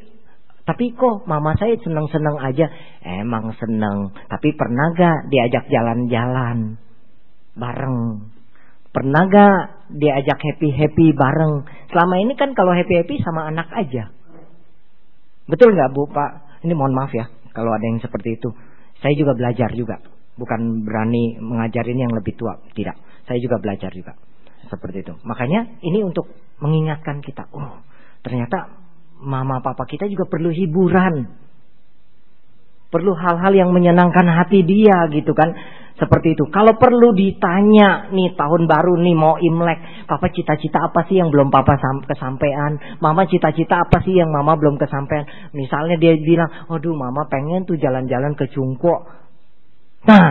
tapi kok mama saya seneng-seneng aja. Emang seneng, tapi pernah gak diajak jalan-jalan bareng? Pernah gak diajak happy-happy bareng? Selama ini kan kalau happy-happy sama anak aja. Betul gak Bu, Pak? Ini mohon maaf ya kalau ada yang seperti itu. Saya juga belajar juga. Bukan berani mengajarin yang lebih tua. Tidak, saya juga belajar juga seperti itu. Makanya ini untuk mengingatkan kita. Oh, ternyata mama papa kita juga perlu hiburan. Perlu hal-hal yang menyenangkan hati dia gitu kan. Seperti itu. Kalau perlu ditanya nih tahun baru nih mau Imlek, papa cita-cita apa sih yang belum papa kesampaian? Mama cita-cita apa sih yang mama belum kesampaian? Misalnya dia bilang, aduh mama pengen tuh jalan-jalan ke Cungko. Nah,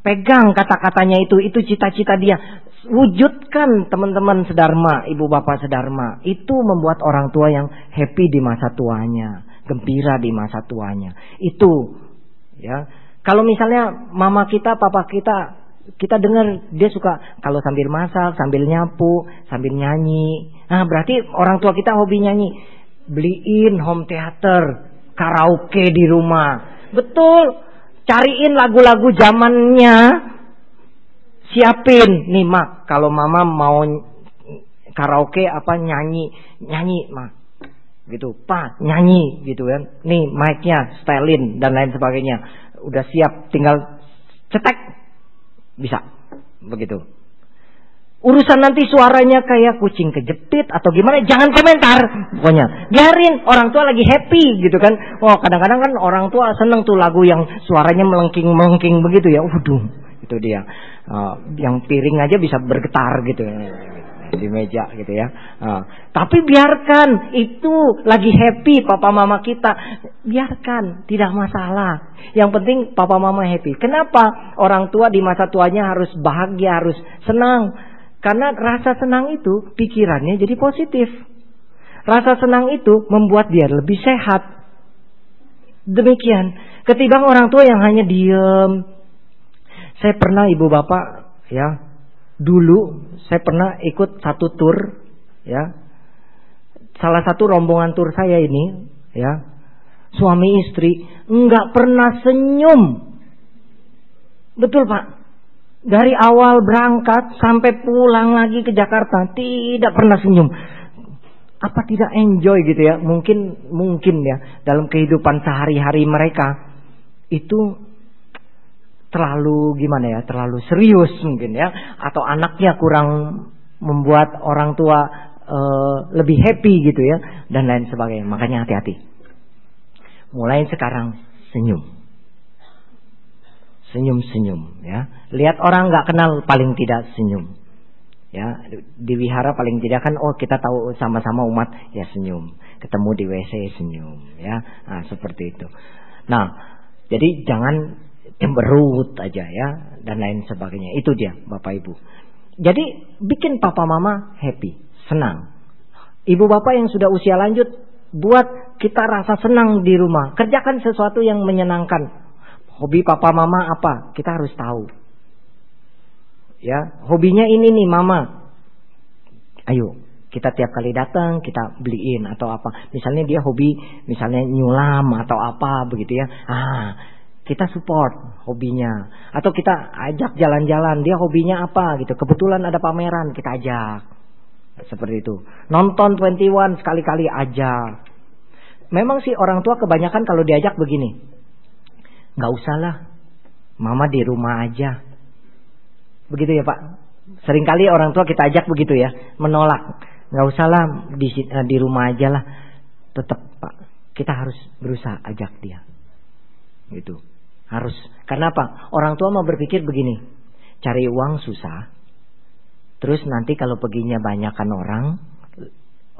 pegang kata-katanya itu cita-cita dia. Wujudkan teman-teman sedharma, ibu bapak sedharma. Itu membuat orang tua yang happy di masa tuanya, gembira di masa tuanya. Itu ya. Kalau misalnya mama kita, papa kita dengar dia suka kalau sambil masak, sambil nyapu, sambil nyanyi. Nah, berarti orang tua kita hobi nyanyi. Beliin home theater, karaoke di rumah. Betul. Cariin lagu-lagu zamannya. Siapin. Nih, Mak, kalau mama mau karaoke apa nyanyi, Mak. Gitu, Pak, nyanyi gitu kan. Nih, mic-nya, setelin dan lain sebagainya. Udah siap, tinggal cetek. Bisa. Begitu. Urusan nanti suaranya kayak kucing kejepit atau gimana, jangan komentar. Pokoknya biarin orang tua lagi happy gitu kan. Oh, kadang-kadang kan orang tua seneng tuh lagu yang suaranya melengking-melengking begitu ya. Waduh, itu dia. Yang piring aja bisa bergetar gitu di meja gitu ya. Tapi biarkan, itu lagi happy papa mama kita. Biarkan, tidak masalah. Yang penting papa mama happy. Kenapa orang tua di masa tuanya harus bahagia, harus senang? Karena rasa senang itu pikirannya jadi positif. Rasa senang itu membuat dia lebih sehat. Demikian. Ketimbang orang tua yang hanya diem. Saya pernah ibu bapak ya, dulu saya pernah ikut satu tur ya. Salah satu rombongan tur saya ini ya, suami istri enggak pernah senyum. Betul Pak. Dari awal berangkat sampai pulang lagi ke Jakarta tidak pernah senyum. Apa tidak enjoy gitu ya? Mungkin ya dalam kehidupan sehari-hari mereka itu terlalu gimana ya? Terlalu serius mungkin ya, atau anaknya kurang membuat orang tua lebih happy gitu ya, dan lain sebagainya. Makanya hati-hati. Mulai sekarang senyum. Senyum-senyum ya. Lihat orang nggak kenal paling tidak senyum. Ya, di wihara paling tidak kan kita tahu sama-sama umat ya senyum. Ketemu di WC senyum ya. Nah, seperti itu. Nah, jadi jangan cemberut aja ya dan lain sebagainya. Itu dia Bapak Ibu. Jadi bikin papa mama happy, senang. Ibu bapak yang sudah usia lanjut, buat kita rasa senang di rumah. Kerjakan sesuatu yang menyenangkan. Hobi papa mama apa? Kita harus tahu. Ya, hobinya ini nih mama. Ayo, kita tiap kali datang kita beliin atau apa. Misalnya dia hobi misalnya nyulam atau apa begitu ya. Kita support hobinya. Atau kita ajak jalan-jalan, dia hobinya apa gitu. Kebetulan ada pameran, kita ajak. Seperti itu. Nonton 21 sekali-kali ajak. Memang sih orang tua kebanyakan kalau diajak begini. Gak usah lah, mama di rumah aja. Begitu ya Pak. Seringkali orang tua kita ajak begitu ya, menolak. Gak usah lah, di rumah aja lah. Tetap Pak, kita harus berusaha ajak dia. Gitu. Harus. Karena apa? Orang tua mau berpikir begini. Cari uang susah. Terus nanti kalau perginya banyakan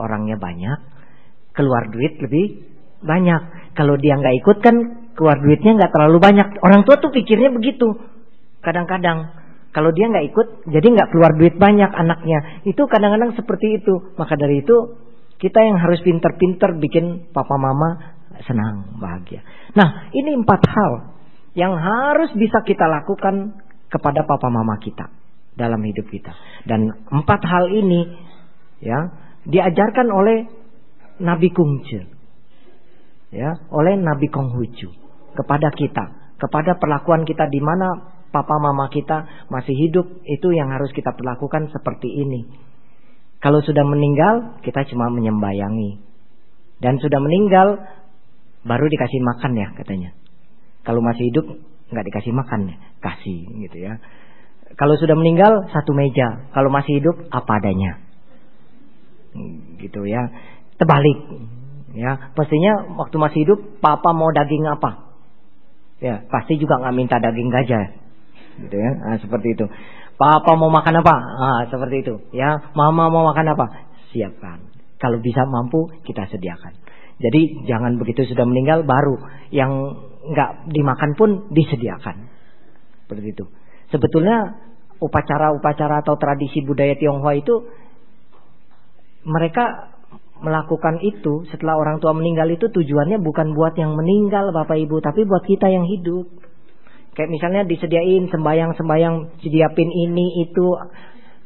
orangnya banyak, keluar duit lebih banyak. Kalau dia gak ikut kan keluar duitnya nggak terlalu banyak. Orang tua tuh pikirnya begitu. Kadang-kadang Kalau dia nggak ikut, jadi nggak keluar duit banyak anaknya. Itu kadang-kadang seperti itu. Maka dari itu kita yang harus pinter-pinter bikin papa mama senang, bahagia. Nah, ini 4 hal yang harus bisa kita lakukan kepada papa mama kita dalam hidup kita. Dan 4 hal ini ya diajarkan oleh Nabi Kungce, ya, oleh Nabi Konghucu kepada kita, kepada perlakuan kita di mana papa mama kita masih hidup, itu yang harus kita perlakukan seperti ini. Kalau sudah meninggal, kita cuma menyembayangi. Dan sudah meninggal, baru dikasih makan ya katanya. Kalau masih hidup, nggak dikasih makan ya, kasih gitu ya. Kalau sudah meninggal, satu meja. Kalau masih hidup, apa adanya. Gitu ya. Terbalik. Ya, pastinya waktu masih hidup, papa mau daging apa? Ya, pasti juga nggak minta daging gajah. Gitu ya. Nah, seperti itu. Papa mau makan apa? Ah, seperti itu. Ya, mama mau makan apa? Siapkan. Kalau bisa mampu, kita sediakan. Jadi jangan begitu sudah meninggal baru yang nggak dimakan pun disediakan. Seperti itu. Sebetulnya upacara-upacara atau tradisi budaya Tionghoa itu mereka melakukan itu setelah orang tua meninggal itu tujuannya bukan buat yang meninggal Bapak Ibu, tapi buat kita yang hidup. Kayak misalnya disediain sembayang-sembayang, sediapin ini itu.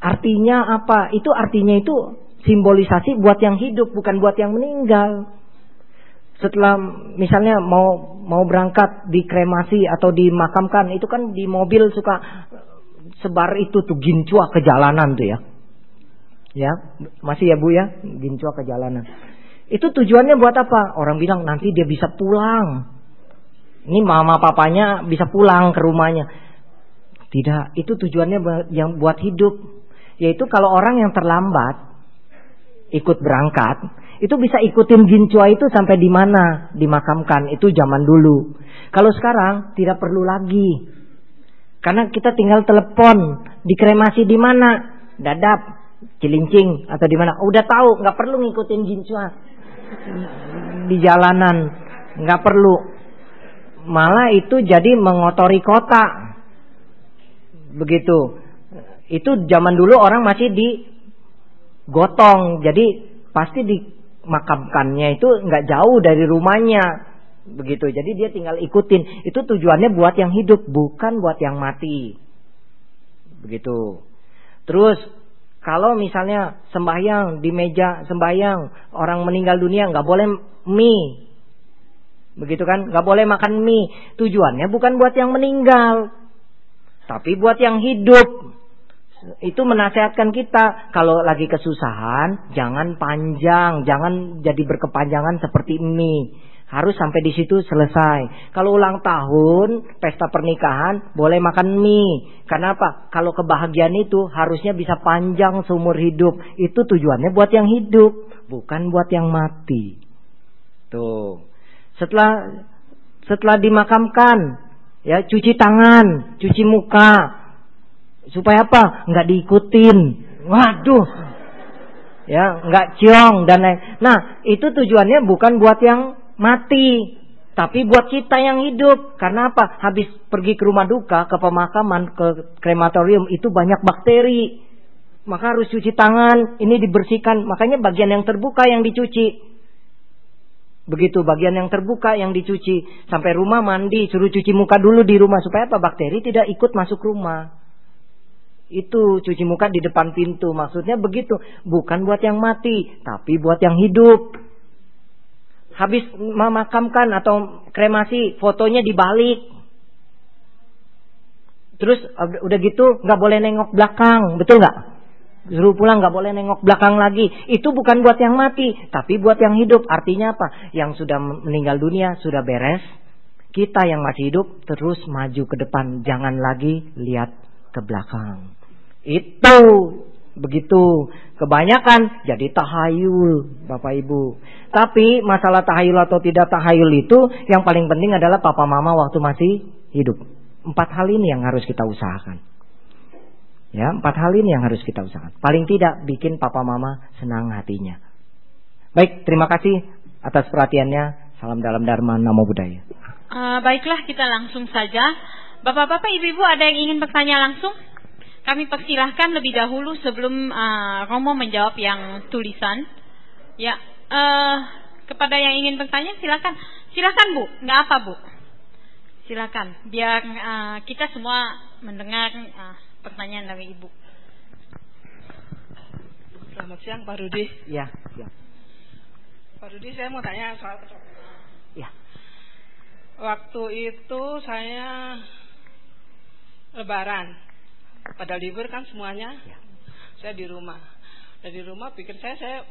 Artinya apa? Itu artinya itu simbolisasi buat yang hidup, bukan buat yang meninggal. Setelah misalnya mau berangkat dikremasi atau dimakamkan, itu kan di mobil suka sebar itu tuh gincua ke jalanan tuh ya. Ya, masih ya Bu ya, gincua ke jalanan. Itu tujuannya buat apa? Orang bilang nanti dia bisa pulang. Ini mama papanya bisa pulang ke rumahnya. Tidak, itu tujuannya yang buat hidup. Yaitu kalau orang yang terlambat ikut berangkat, itu bisa ikutin gincua itu sampai di mana dimakamkan. Itu zaman dulu. Kalau sekarang tidak perlu lagi. Karena kita tinggal telepon, dikremasi di mana? Dadap, Cilincing atau di mana? Udah tahu, nggak perlu ngikutin gincua di jalanan, nggak perlu. Malah itu jadi mengotori kota. Begitu. Itu zaman dulu orang masih digotong, jadi pasti dimakamkannya itu nggak jauh dari rumahnya. Begitu. Jadi dia tinggal ikutin. Itu tujuannya buat yang hidup, bukan buat yang mati. Begitu. Terus kalau misalnya sembahyang di meja sembahyang, orang meninggal dunia nggak boleh mie. Begitu kan? Nggak boleh makan mie. Tujuannya bukan buat yang meninggal, tapi buat yang hidup. Itu menasihatkan kita kalau lagi kesusahan jangan panjang, jangan jadi berkepanjangan seperti mie. Harus sampai di situ selesai. Kalau ulang tahun, pesta pernikahan, boleh makan mie. Karena apa? Kalau kebahagiaan itu harusnya bisa panjang seumur hidup. Itu tujuannya buat yang hidup, bukan buat yang mati. Tuh. Setelah dimakamkan, ya cuci tangan, cuci muka. Supaya apa? Nggak diikutin. Waduh. Ya, nggak ciong dan lain. Nah, itu tujuannya bukan buat yang mati, tapi buat kita yang hidup. Karena apa? Habis pergi ke rumah duka, ke pemakaman, ke krematorium, itu banyak bakteri. Maka harus cuci tangan, ini dibersihkan. Makanya bagian yang terbuka yang dicuci. Begitu, bagian yang terbuka yang dicuci. Sampai rumah mandi, suruh cuci muka dulu di rumah. Supaya apa? Bakteri tidak ikut masuk rumah. Itu cuci muka di depan pintu. Maksudnya begitu. Bukan buat yang mati, tapi buat yang hidup. Habis memakamkan atau kremasi, fotonya dibalik. Terus udah gitu nggak boleh nengok belakang, betul nggak? Suruh pulang nggak boleh nengok belakang lagi. Itu bukan buat yang mati, tapi buat yang hidup. Artinya apa? Yang sudah meninggal dunia sudah beres. Kita yang masih hidup terus maju ke depan, jangan lagi lihat ke belakang. Itu begitu. Kebanyakan jadi tahayul, Bapak Ibu. Tapi masalah tahayul atau tidak tahayul itu yang paling penting adalah papa mama waktu masih hidup. 4 hal ini yang harus kita usahakan. Ya, 4 hal ini yang harus kita usahakan. Paling tidak bikin papa mama senang hatinya. Baik, terima kasih atas perhatiannya. Salam dalam Dharma, Namo Buddhaya. Baiklah, kita langsung saja. Bapak-bapak, ibu-ibu, ada yang ingin bertanya langsung? Kami persilahkan lebih dahulu sebelum Romo menjawab yang tulisan. Ya, kepada yang ingin bertanya silakan. Silakan Bu, nggak apa Bu. Silakan, biar kita semua mendengar pertanyaan dari Ibu. Selamat siang Pak Rudi. Ya, ya. Pak Rudi, saya mau tanya soal Ya. waktu itu saya Lebaran, pada libur kan semuanya, saya di rumah. Dari rumah pikir saya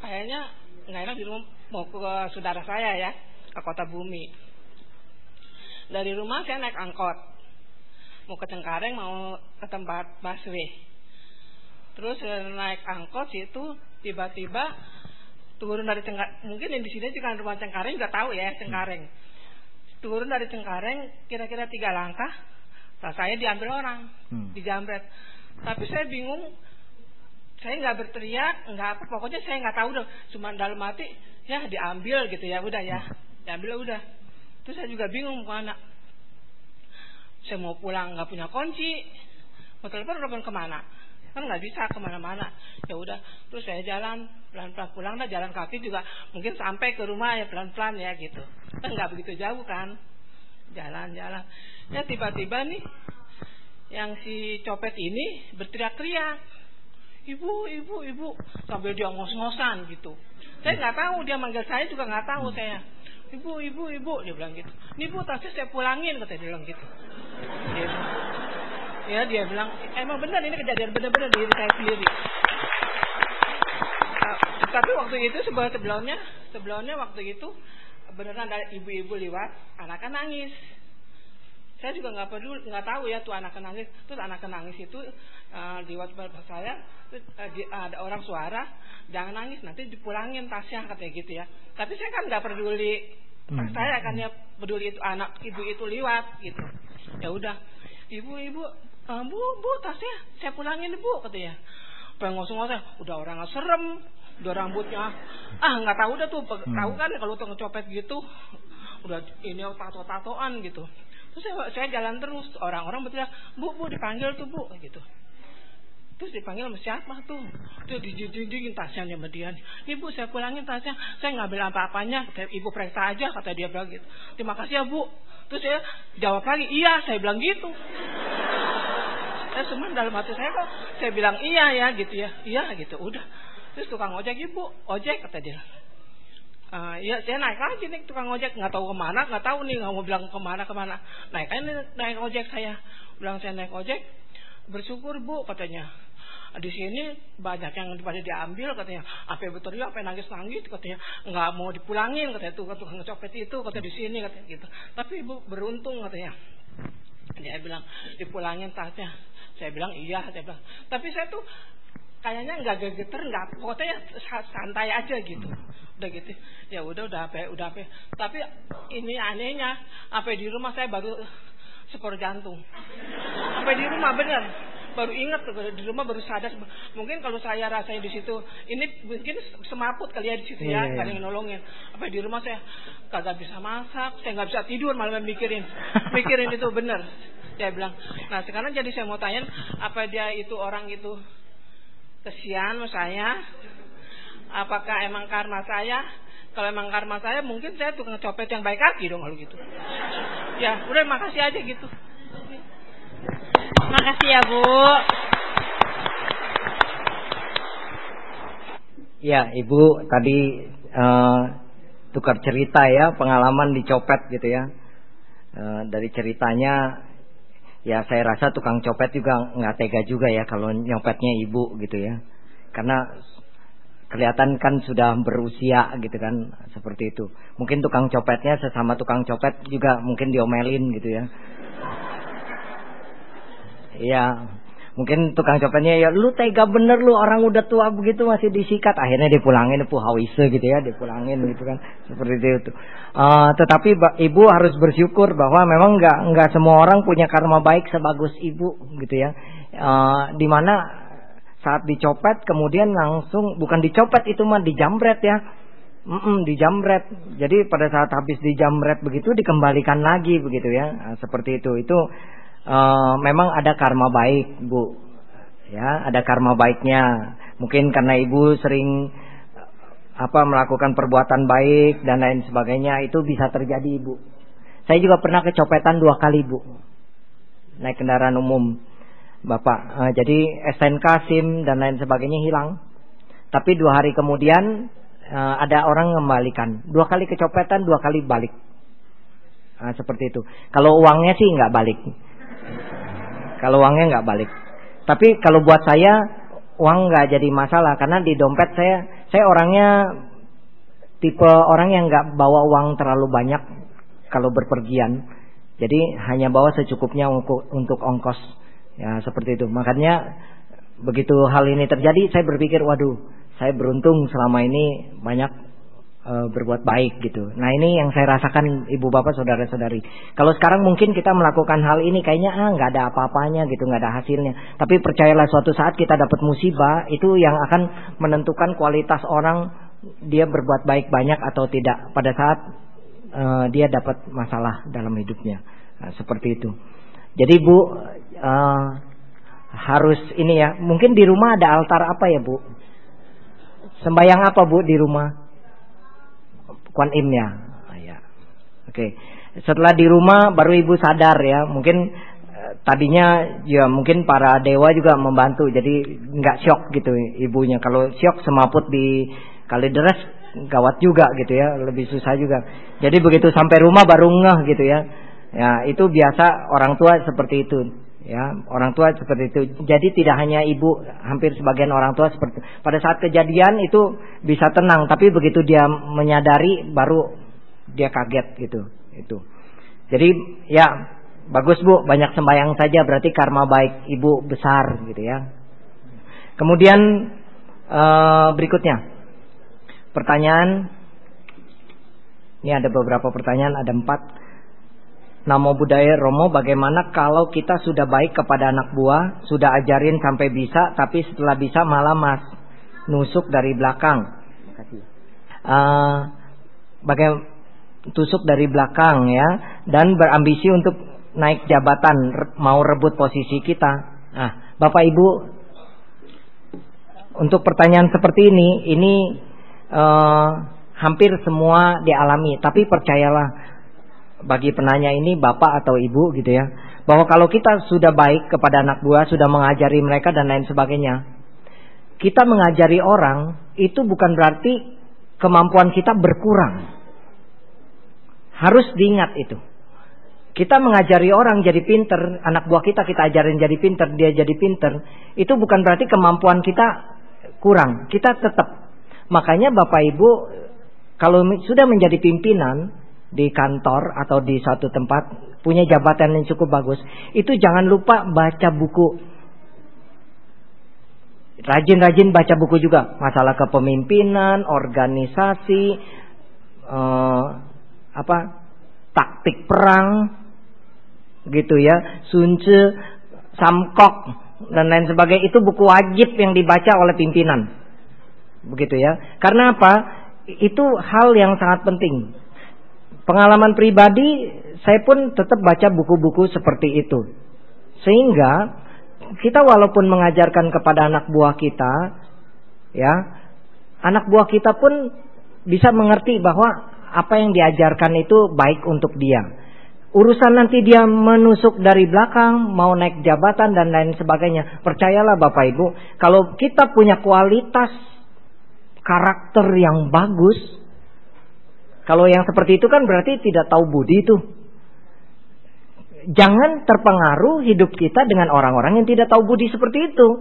kayaknya nggak enak di rumah, mau ke saudara saya ya, ke Kota Bumi. Dari rumah saya naik angkot, mau ke Cengkareng, mau ke tempat busway. Terus naik angkot situ tiba-tiba turun dari Cengkareng. Mungkin yang di sini juga rumah Cengkareng juga tahu ya Cengkareng. Turun dari Cengkareng kira-kira 3 langkah, nah saya diambil orang, dijambret. Tapi saya bingung, saya nggak berteriak, nggak apa, pokoknya saya nggak tahu dong. Cuma dalam hati ya diambil gitu ya, udah ya, diambil udah. Terus saya juga bingung kemana. Saya mau pulang nggak punya kunci, mau telepon kemana? Kan nggak bisa kemana-mana. Ya udah, terus saya jalan pelan-pelan pulang, dah jalan kaki juga mungkin sampai ke rumah ya pelan-pelan ya gitu. Kan nggak begitu jauh kan, jalan-jalan. Ya tiba-tiba nih yang si copet ini berteriak-teriak, ibu, sambil dia ngos-ngosan gitu. Saya nggak tahu, dia manggil saya juga nggak tahu saya. Ibu, dia bilang gitu. Nih Bu, tasnya saya pulangin, kata dia bilang gitu. Ya dia bilang, emang benar ini kejadian benar-benar diri saya sendiri. Tapi waktu itu sebelumnya waktu itu beneran ada ibu-ibu lewat, anaknya nangis. Saya juga nggak peduli, nggak tahu ya tuh anaknya nangis. Terus anaknya nangis itu lewat saya, terus, ada orang suara, jangan nangis, nanti dipulangin tasnya katanya gitu ya. Tapi saya kan nggak peduli, saya kan ya peduli itu anak ibu itu lewat gitu. Ya udah, ibu, bu tasnya saya pulangin Bu katanya. Pengen ngosong-ngosong, udah orang serem, udah rambutnya, nggak tahu dah tuh, tahu kan kalau tuh ngecopet gitu, udah ini tato-tatoan gitu. Terus saya jalan terus, orang-orang berteriak, bu dipanggil tuh Bu gitu. Terus dipanggil sama siapa tuh? Tuh dijinjingin tasnya sama dia. Nih Bu, saya pulangin tasnya, saya ngambil apa-apanya, Ibu periksa aja, kata dia bilang gitu. Terima kasih ya Bu. Terus saya jawab lagi, iya, saya bilang gitu. Saya cuman dalam hati saya kok saya bilang iya ya gitu ya, iya gitu, udah. Terus tukang ojek, Ibu, ojek, kata dia. Ya saya naik lagi nih tukang ojek, nggak tahu kemana, nggak tahu nih, nggak mau bilang kemana. Naik ojek saya, bilang saya naik ojek, bersyukur Bu katanya. Di sini banyak yang pada diambil katanya, apa betul ya, apa nangis katanya, nggak mau dipulangin katanya tuh tukang copet itu katanya di sini katanya gitu. Tapi Ibu beruntung katanya. Dia bilang dipulangin tasnya. Saya bilang iya, saya bilang. Tapi saya tuh kayaknya nggak geger, nggak, pokoknya santai aja gitu. Udah gitu. Ya udah apa. Tapi ini anehnya, apa di rumah saya baru separuh jantung. Apa di rumah bener. Baru ingat di rumah, baru sadar. Mungkin kalau saya rasain di situ, ini mungkin semaput kali ya di situ ya, nggak ada yang nolongin. Apa di rumah saya kagak bisa masak, saya nggak bisa tidur malam mikirin itu bener. Dia bilang. Nah sekarang jadi saya mau tanya, apa dia itu orang itu kesian sama saya? Apakah emang karma saya? Kalau emang karma saya, mungkin saya tuh ngecopet yang baik lagi dong kalau gitu. Ya udah, makasih aja gitu. Makasih ya Bu. Ya Ibu tadi tukar cerita ya, pengalaman dicopet gitu ya. Dari ceritanya ya saya rasa tukang copet juga nggak tega juga ya kalau nyopetnya Ibu gitu ya. Karena kelihatan kan sudah berusia gitu kan, seperti itu. Mungkin tukang copetnya sesama tukang copet juga mungkin diomelin gitu ya. Iya, mungkin tukang copetnya ya, lu tega bener lu, orang udah tua begitu masih disikat. Akhirnya dipulangin, hawise gitu ya, dipulangin gitu kan, seperti itu. Tetapi Ibu harus bersyukur bahwa memang nggak semua orang punya karma baik sebagus Ibu gitu ya. Dimana saat dicopet kemudian langsung, bukan dicopet itu mah dijambret ya. Dijambret. Jadi pada saat habis dijambret begitu dikembalikan lagi begitu ya. Seperti itu. Itu memang ada karma baik, Bu. Ya, ada karma baiknya. Mungkin karena ibu sering melakukan perbuatan baik dan lain sebagainya, itu bisa terjadi, Bu. Saya juga pernah kecopetan 2 kali, Bu. Naik kendaraan umum, Bapak. Jadi STNK, SIM dan lain sebagainya hilang. Tapi 2 hari kemudian ada orang mengembalikan. 2 kali kecopetan, 2 kali balik. Seperti itu. Kalau uangnya sih nggak balik. Kalau uangnya nggak balik. Tapi kalau buat saya uang nggak jadi masalah, karena di dompet saya orangnya tipe orang yang nggak bawa uang terlalu banyak kalau berpergian. Jadi hanya bawa secukupnya untuk ongkos. Ya seperti itu. Makanya begitu hal ini terjadi, saya berpikir, waduh, saya beruntung selama ini banyak berbuat baik gitu. Nah ini yang saya rasakan, ibu bapak saudara-saudari. Kalau sekarang mungkin kita melakukan hal ini kayaknya nggak ada apa-apanya gitu, nggak ada hasilnya. Tapi percayalah, suatu saat kita dapat musibah, itu yang akan menentukan kualitas orang, dia berbuat baik banyak atau tidak pada saat dia dapat masalah dalam hidupnya. Nah, seperti itu. Jadi Bu, harus ini ya. Mungkin di rumah ada altar apa ya Bu? Sembayang apa Bu di rumah? Kuan Im ya. Ya. Oke. Setelah di rumah baru ibu sadar ya. Mungkin tadinya ya mungkin para dewa juga membantu. Jadi nggak syok gitu ibunya. Kalau syok semaput di Kalideres gawat juga gitu ya. Lebih susah juga. Jadi begitu sampai rumah baru ngeh gitu ya. Ya itu biasa orang tua seperti itu. Ya, orang tua seperti itu. Jadi tidak hanya ibu, hampir sebagian orang tua seperti itu. Pada saat kejadian itu bisa tenang, tapi begitu dia menyadari baru dia kaget gitu. Itu. Jadi ya bagus Bu, banyak sembahyang saja, berarti karma baik ibu besar gitu ya. Kemudian berikutnya pertanyaan. Ini ada beberapa pertanyaan, ada 4. Namo Buddhaya Romo, bagaimana kalau kita sudah baik kepada anak buah, sudah ajarin sampai bisa, tapi setelah bisa malah nusuk dari belakang. Bagaimana tusuk dari belakang ya, dan berambisi untuk naik jabatan, mau rebut posisi kita. Nah, Bapak Ibu, untuk pertanyaan seperti ini hampir semua dialami, tapi percayalah, bagi penanya ini bapak atau ibu gitu ya, bahwa kalau kita sudah baik kepada anak buah, sudah mengajari mereka dan lain sebagainya, kita mengajari orang itu bukan berarti kemampuan kita berkurang. Harus diingat itu. Kita mengajari orang jadi pinter, anak buah kita ajarin jadi pinter, dia jadi pinter, itu bukan berarti kemampuan kita kurang. Kita tetap. Makanya Bapak Ibu kalau sudah menjadi pimpinan di kantor atau di suatu tempat, punya jabatan yang cukup bagus, itu jangan lupa baca buku. Rajin-rajin baca buku juga, masalah kepemimpinan, organisasi, taktik perang, gitu ya, Sun Tzu, Samkok dan lain sebagainya. Itu buku wajib yang dibaca oleh pimpinan, begitu ya. Karena apa? Itu hal yang sangat penting. Pengalaman pribadi, saya pun tetap baca buku-buku seperti itu. Sehingga kita walaupun mengajarkan kepada anak buah kita, ya, anak buah kita pun bisa mengerti bahwa apa yang diajarkan itu baik untuk dia. Urusan nanti dia menusuk dari belakang, mau naik jabatan dan lain sebagainya, percayalah Bapak Ibu, kalau kita punya kualitas karakter yang bagus, kalau yang seperti itu kan berarti tidak tahu budi itu. Jangan terpengaruh hidup kita dengan orang-orang yang tidak tahu budi seperti itu.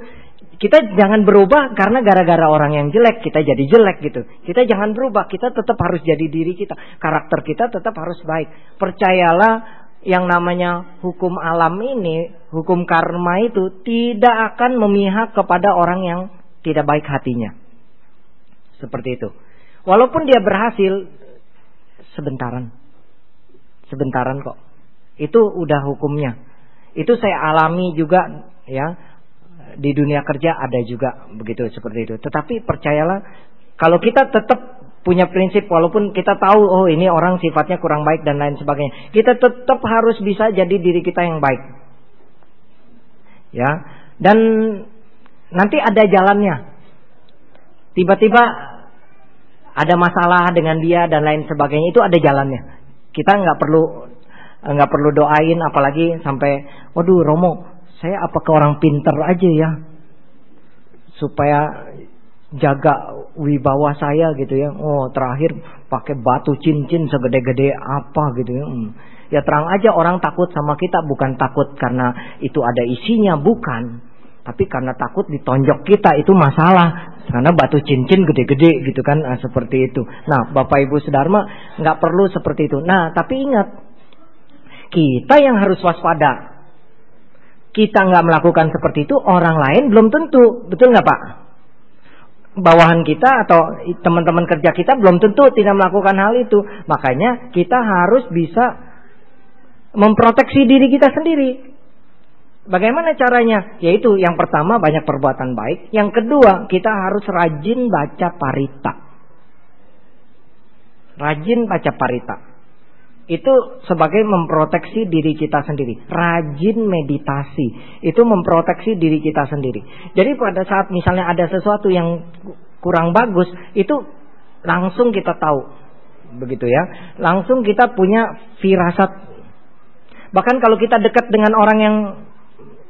Kita jangan berubah karena gara-gara orang yang jelek kita jadi jelek gitu. Kita jangan berubah, kita tetap harus jadi diri kita. Karakter kita tetap harus baik. Percayalah, yang namanya hukum alam ini, hukum karma itu tidak akan memihak kepada orang yang tidak baik hatinya. Seperti itu. Walaupun dia berhasil, Sebentaran kok. Itu udah hukumnya. Itu saya alami juga ya. Di dunia kerja ada juga begitu, seperti itu. Tetapi percayalah, kalau kita tetap punya prinsip, walaupun kita tahu oh ini orang sifatnya kurang baik dan lain sebagainya, kita tetap harus bisa jadi diri kita yang baik. Ya. Dan nanti ada jalannya. Tiba-tiba ada masalah dengan dia dan lain sebagainya, itu ada jalannya. Kita nggak perlu doain, apalagi sampai, waduh Romo, saya apakah orang pinter aja ya, supaya jaga wibawa saya gitu ya. Oh terakhir pakai batu cincin segede-gede apa gitu ya. Ya terang aja orang takut sama kita bukan takut karena itu ada isinya, bukan. Tapi karena takut ditonjok kita, itu masalah. Karena batu cincin gede-gede gitu kan, seperti itu. Nah Bapak Ibu Sedharma nggak perlu seperti itu. Nah tapi ingat, kita yang harus waspada. Kita nggak melakukan seperti itu, orang lain belum tentu, betul nggak Pak? Bawahan kita atau teman-teman kerja kita belum tentu tidak melakukan hal itu. Makanya kita harus bisa memproteksi diri kita sendiri. Bagaimana caranya? Yaitu yang pertama banyak perbuatan baik. Yang kedua kita harus rajin baca parita. Rajin baca parita. Itu sebagai memproteksi diri kita sendiri. Rajin meditasi. Itu memproteksi diri kita sendiri. Jadi pada saat misalnya ada sesuatu yang kurang bagus, itu langsung kita tahu. Begitu ya. Langsung kita punya firasat. Bahkan kalau kita dekat dengan orang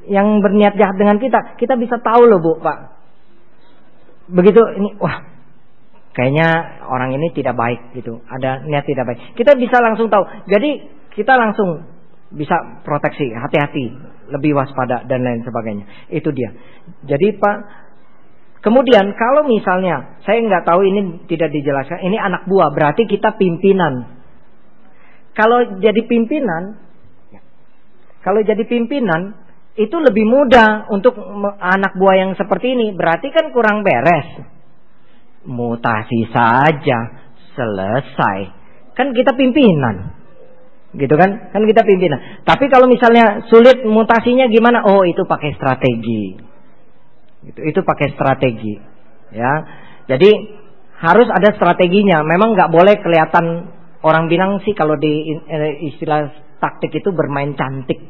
yang berniat jahat dengan kita bisa tahu loh Bu, Pak. Begitu ini, wah, kayaknya orang ini tidak baik gitu. Ada niat tidak baik. Kita bisa langsung tahu. Jadi kita langsung bisa proteksi, hati-hati, lebih waspada dan lain sebagainya. Itu dia. Jadi Pak, kemudian kalau misalnya saya nggak tahu, ini tidak dijelaskan, ini anak buah, berarti kita pimpinan. Kalau jadi pimpinan itu lebih mudah untuk anak buah yang seperti ini. Berarti kan kurang beres. Mutasi saja, selesai. Kan kita pimpinan. Gitu kan? Kan kita pimpinan. Tapi kalau misalnya sulit mutasinya gimana? Oh, itu pakai strategi. Itu pakai strategi. Ya. Jadi harus ada strateginya. Memang nggak boleh kelihatan, orang bilang sih kalau di istilah taktik itu bermain cantik.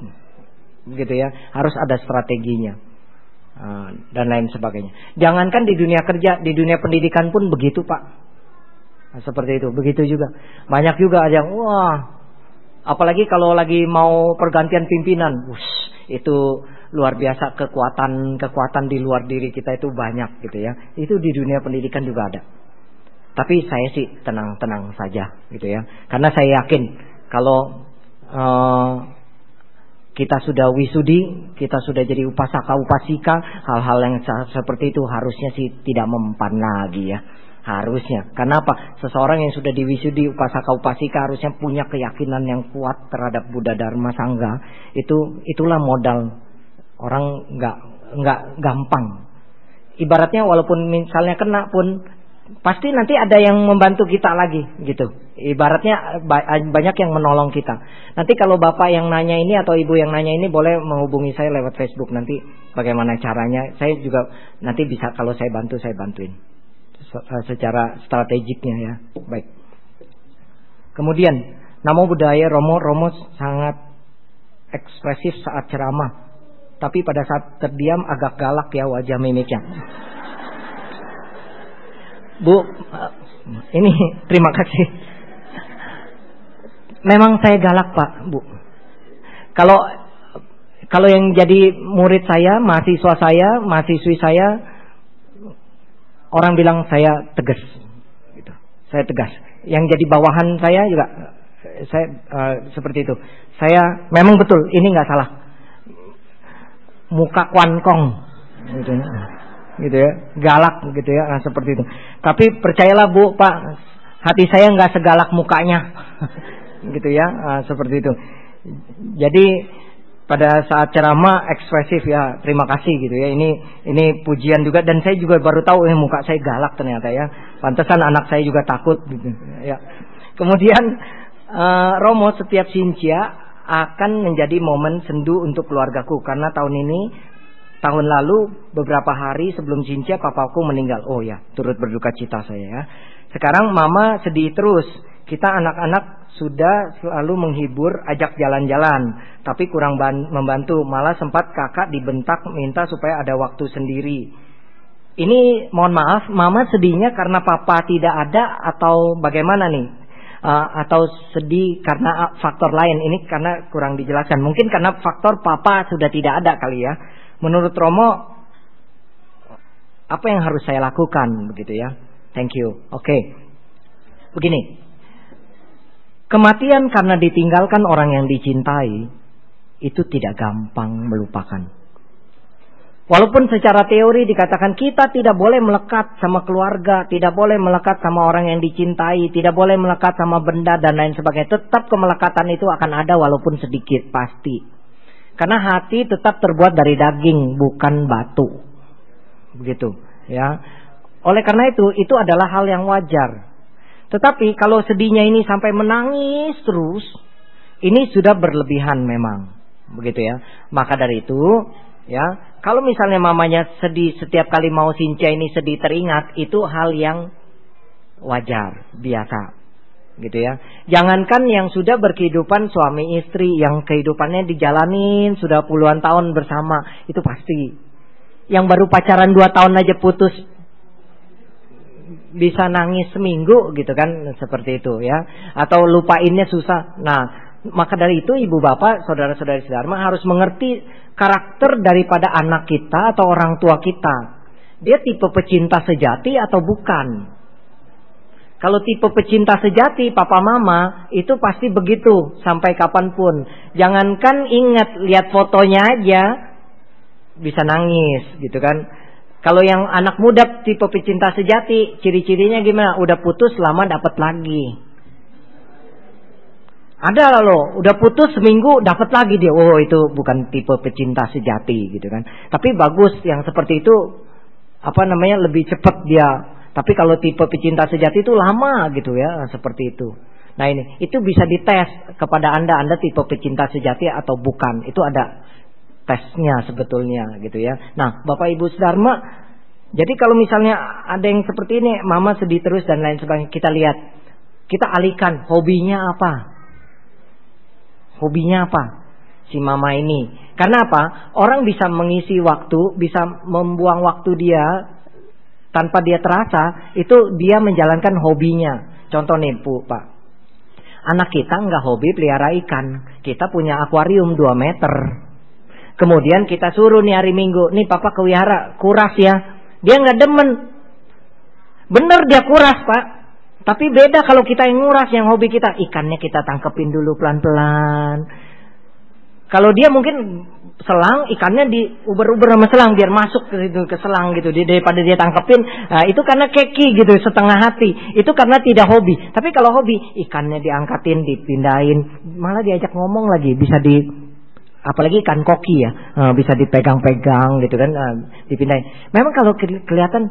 Gitu ya, harus ada strateginya dan lain sebagainya. Jangankan di dunia kerja, di dunia pendidikan pun begitu Pak. Nah, seperti itu, begitu juga. Banyak juga ada yang wah, apalagi kalau lagi mau pergantian pimpinan, itu luar biasa, kekuatan di luar diri kita itu banyak gitu ya. Itu di dunia pendidikan juga ada. Tapi saya sih tenang-tenang saja gitu ya, karena saya yakin kalau kita sudah wisudi, kita sudah jadi upasaka upasika, hal-hal yang seperti itu harusnya sih tidak mempan lagi ya. Harusnya. Karena apa? Seseorang yang sudah diwisudi upasaka upasika harusnya punya keyakinan yang kuat terhadap Buddha Dharma Sangha. Itulah modal. Orang nggak gampang. Ibaratnya walaupun misalnya kena pun pasti nanti ada yang membantu kita lagi gitu. Ibaratnya banyak yang menolong kita. Nanti kalau bapak yang nanya ini atau ibu yang nanya ini boleh menghubungi saya lewat Facebook. Nanti bagaimana caranya, saya juga nanti bisa, kalau saya bantu saya bantuin secara strategiknya ya. Baik. Kemudian Namo Buddhaya, Romo sangat ekspresif saat ceramah, tapi pada saat terdiam agak galak ya wajah mimiknya. Bu, ini terima kasih. Memang saya galak Pak, Bu. Kalau yang jadi murid saya, mahasiswa saya, mahasiswi saya, orang bilang saya tegas, gitu. Saya tegas. Yang jadi bawahan saya juga, saya seperti itu. Saya memang betul, ini nggak salah. Muka kuankong, gitu ya, galak gitu ya, seperti itu. Tapi percayalah Bu, Pak, hati saya nggak segalak mukanya. Gitu ya, seperti itu. Jadi pada saat ceramah ekspresif ya, terima kasih gitu ya. Ini pujian juga, dan saya juga baru tahu muka saya galak ternyata ya. Pantesan anak saya juga takut gitu ya. Kemudian Romo, setiap Shincia akan menjadi momen sendu untuk keluargaku, karena tahun lalu beberapa hari sebelum Shincia papaku meninggal. Oh ya, turut berduka cita saya ya. Sekarang mama sedih terus. kita anak-anak sudah selalu menghibur, ajak jalan-jalan, tapi kurang membantu. Malah sempat kakak dibentak minta supaya ada waktu sendiri. Ini mohon maaf, mama sedihnya karena papa tidak ada atau bagaimana nih? Atau sedih karena faktor lain? Ini karena kurang dijelaskan. Mungkin karena faktor papa sudah tidak ada kali ya. Menurut Romo, apa yang harus saya lakukan begitu ya? Thank you. Oke. Begini. Kematian karena ditinggalkan orang yang dicintai itu tidak gampang melupakan. Walaupun secara teori dikatakan kita tidak boleh melekat sama keluarga, tidak boleh melekat sama orang yang dicintai, tidak boleh melekat sama benda dan lain sebagainya, tetap kemelekatan itu akan ada walaupun sedikit pasti. Karena hati tetap terbuat dari daging, bukan batu. Begitu, ya. Oleh karena itu adalah hal yang wajar. Tetapi kalau sedihnya ini sampai menangis terus, ini sudah berlebihan memang. Begitu ya. Maka dari itu, ya, kalau misalnya mamanya sedih setiap kali mau Sincia ini sedih teringat, itu hal yang wajar, biasa. Gitu ya. Jangankan yang sudah berkehidupan suami istri, yang kehidupannya dijalanin sudah puluhan tahun bersama, itu pasti. Yang baru pacaran 2 tahun aja putus, bisa nangis seminggu gitu kan, seperti itu ya. Atau lupainnya susah. Nah, maka dari itu ibu bapak, saudara-saudari sedharma harus mengerti karakter daripada anak kita atau orang tua kita. Dia tipe pecinta sejati atau bukan? Kalau tipe pecinta sejati papa mama itu pasti begitu sampai kapanpun. Jangankan ingat lihat fotonya aja bisa nangis gitu kan. Kalau yang anak muda tipe pecinta sejati, ciri-cirinya gimana? Udah putus lama dapat lagi. Ada loh, udah putus seminggu dapat lagi dia. Oh, itu bukan tipe pecinta sejati gitu kan. Tapi bagus yang seperti itu, lebih cepat dia. Tapi kalau tipe pecinta sejati itu lama gitu ya, seperti itu. Nah ini, itu bisa dites kepada Anda tipe pecinta sejati atau bukan. Itu ada tesnya sebetulnya gitu ya. Nah, Bapak Ibu sedharma, jadi kalau misalnya ada yang seperti ini, mama sedih terus dan lain sebagainya, kita lihat, kita alihkan hobinya apa? Hobinya apa si mama ini? Karena apa? Orang bisa mengisi waktu, bisa membuang waktu dia tanpa dia terasa, itu dia menjalankan hobinya. Contoh nih, Pak. Anak kita nggak hobi pelihara ikan. Kita punya akuarium 2 meter. Kemudian kita suruh nih hari Minggu, nih papa ke wihara, kuras ya. Dia nggak demen. Bener dia kuras Pak. Tapi beda kalau kita yang nguras, yang hobi kita. Ikannya kita tangkepin dulu pelan-pelan. Kalau dia mungkin selang, ikannya diuber-uber sama selang biar masuk ke selang gitu. Daripada dia tangkepin, nah, itu karena keki gitu, setengah hati. Itu karena tidak hobi. Tapi kalau hobi, ikannya diangkatin, dipindahin, malah diajak ngomong lagi, bisa apalagi ikan koki ya, bisa dipegang-pegang gitu kan, dipindahin. Memang kalau kelihatan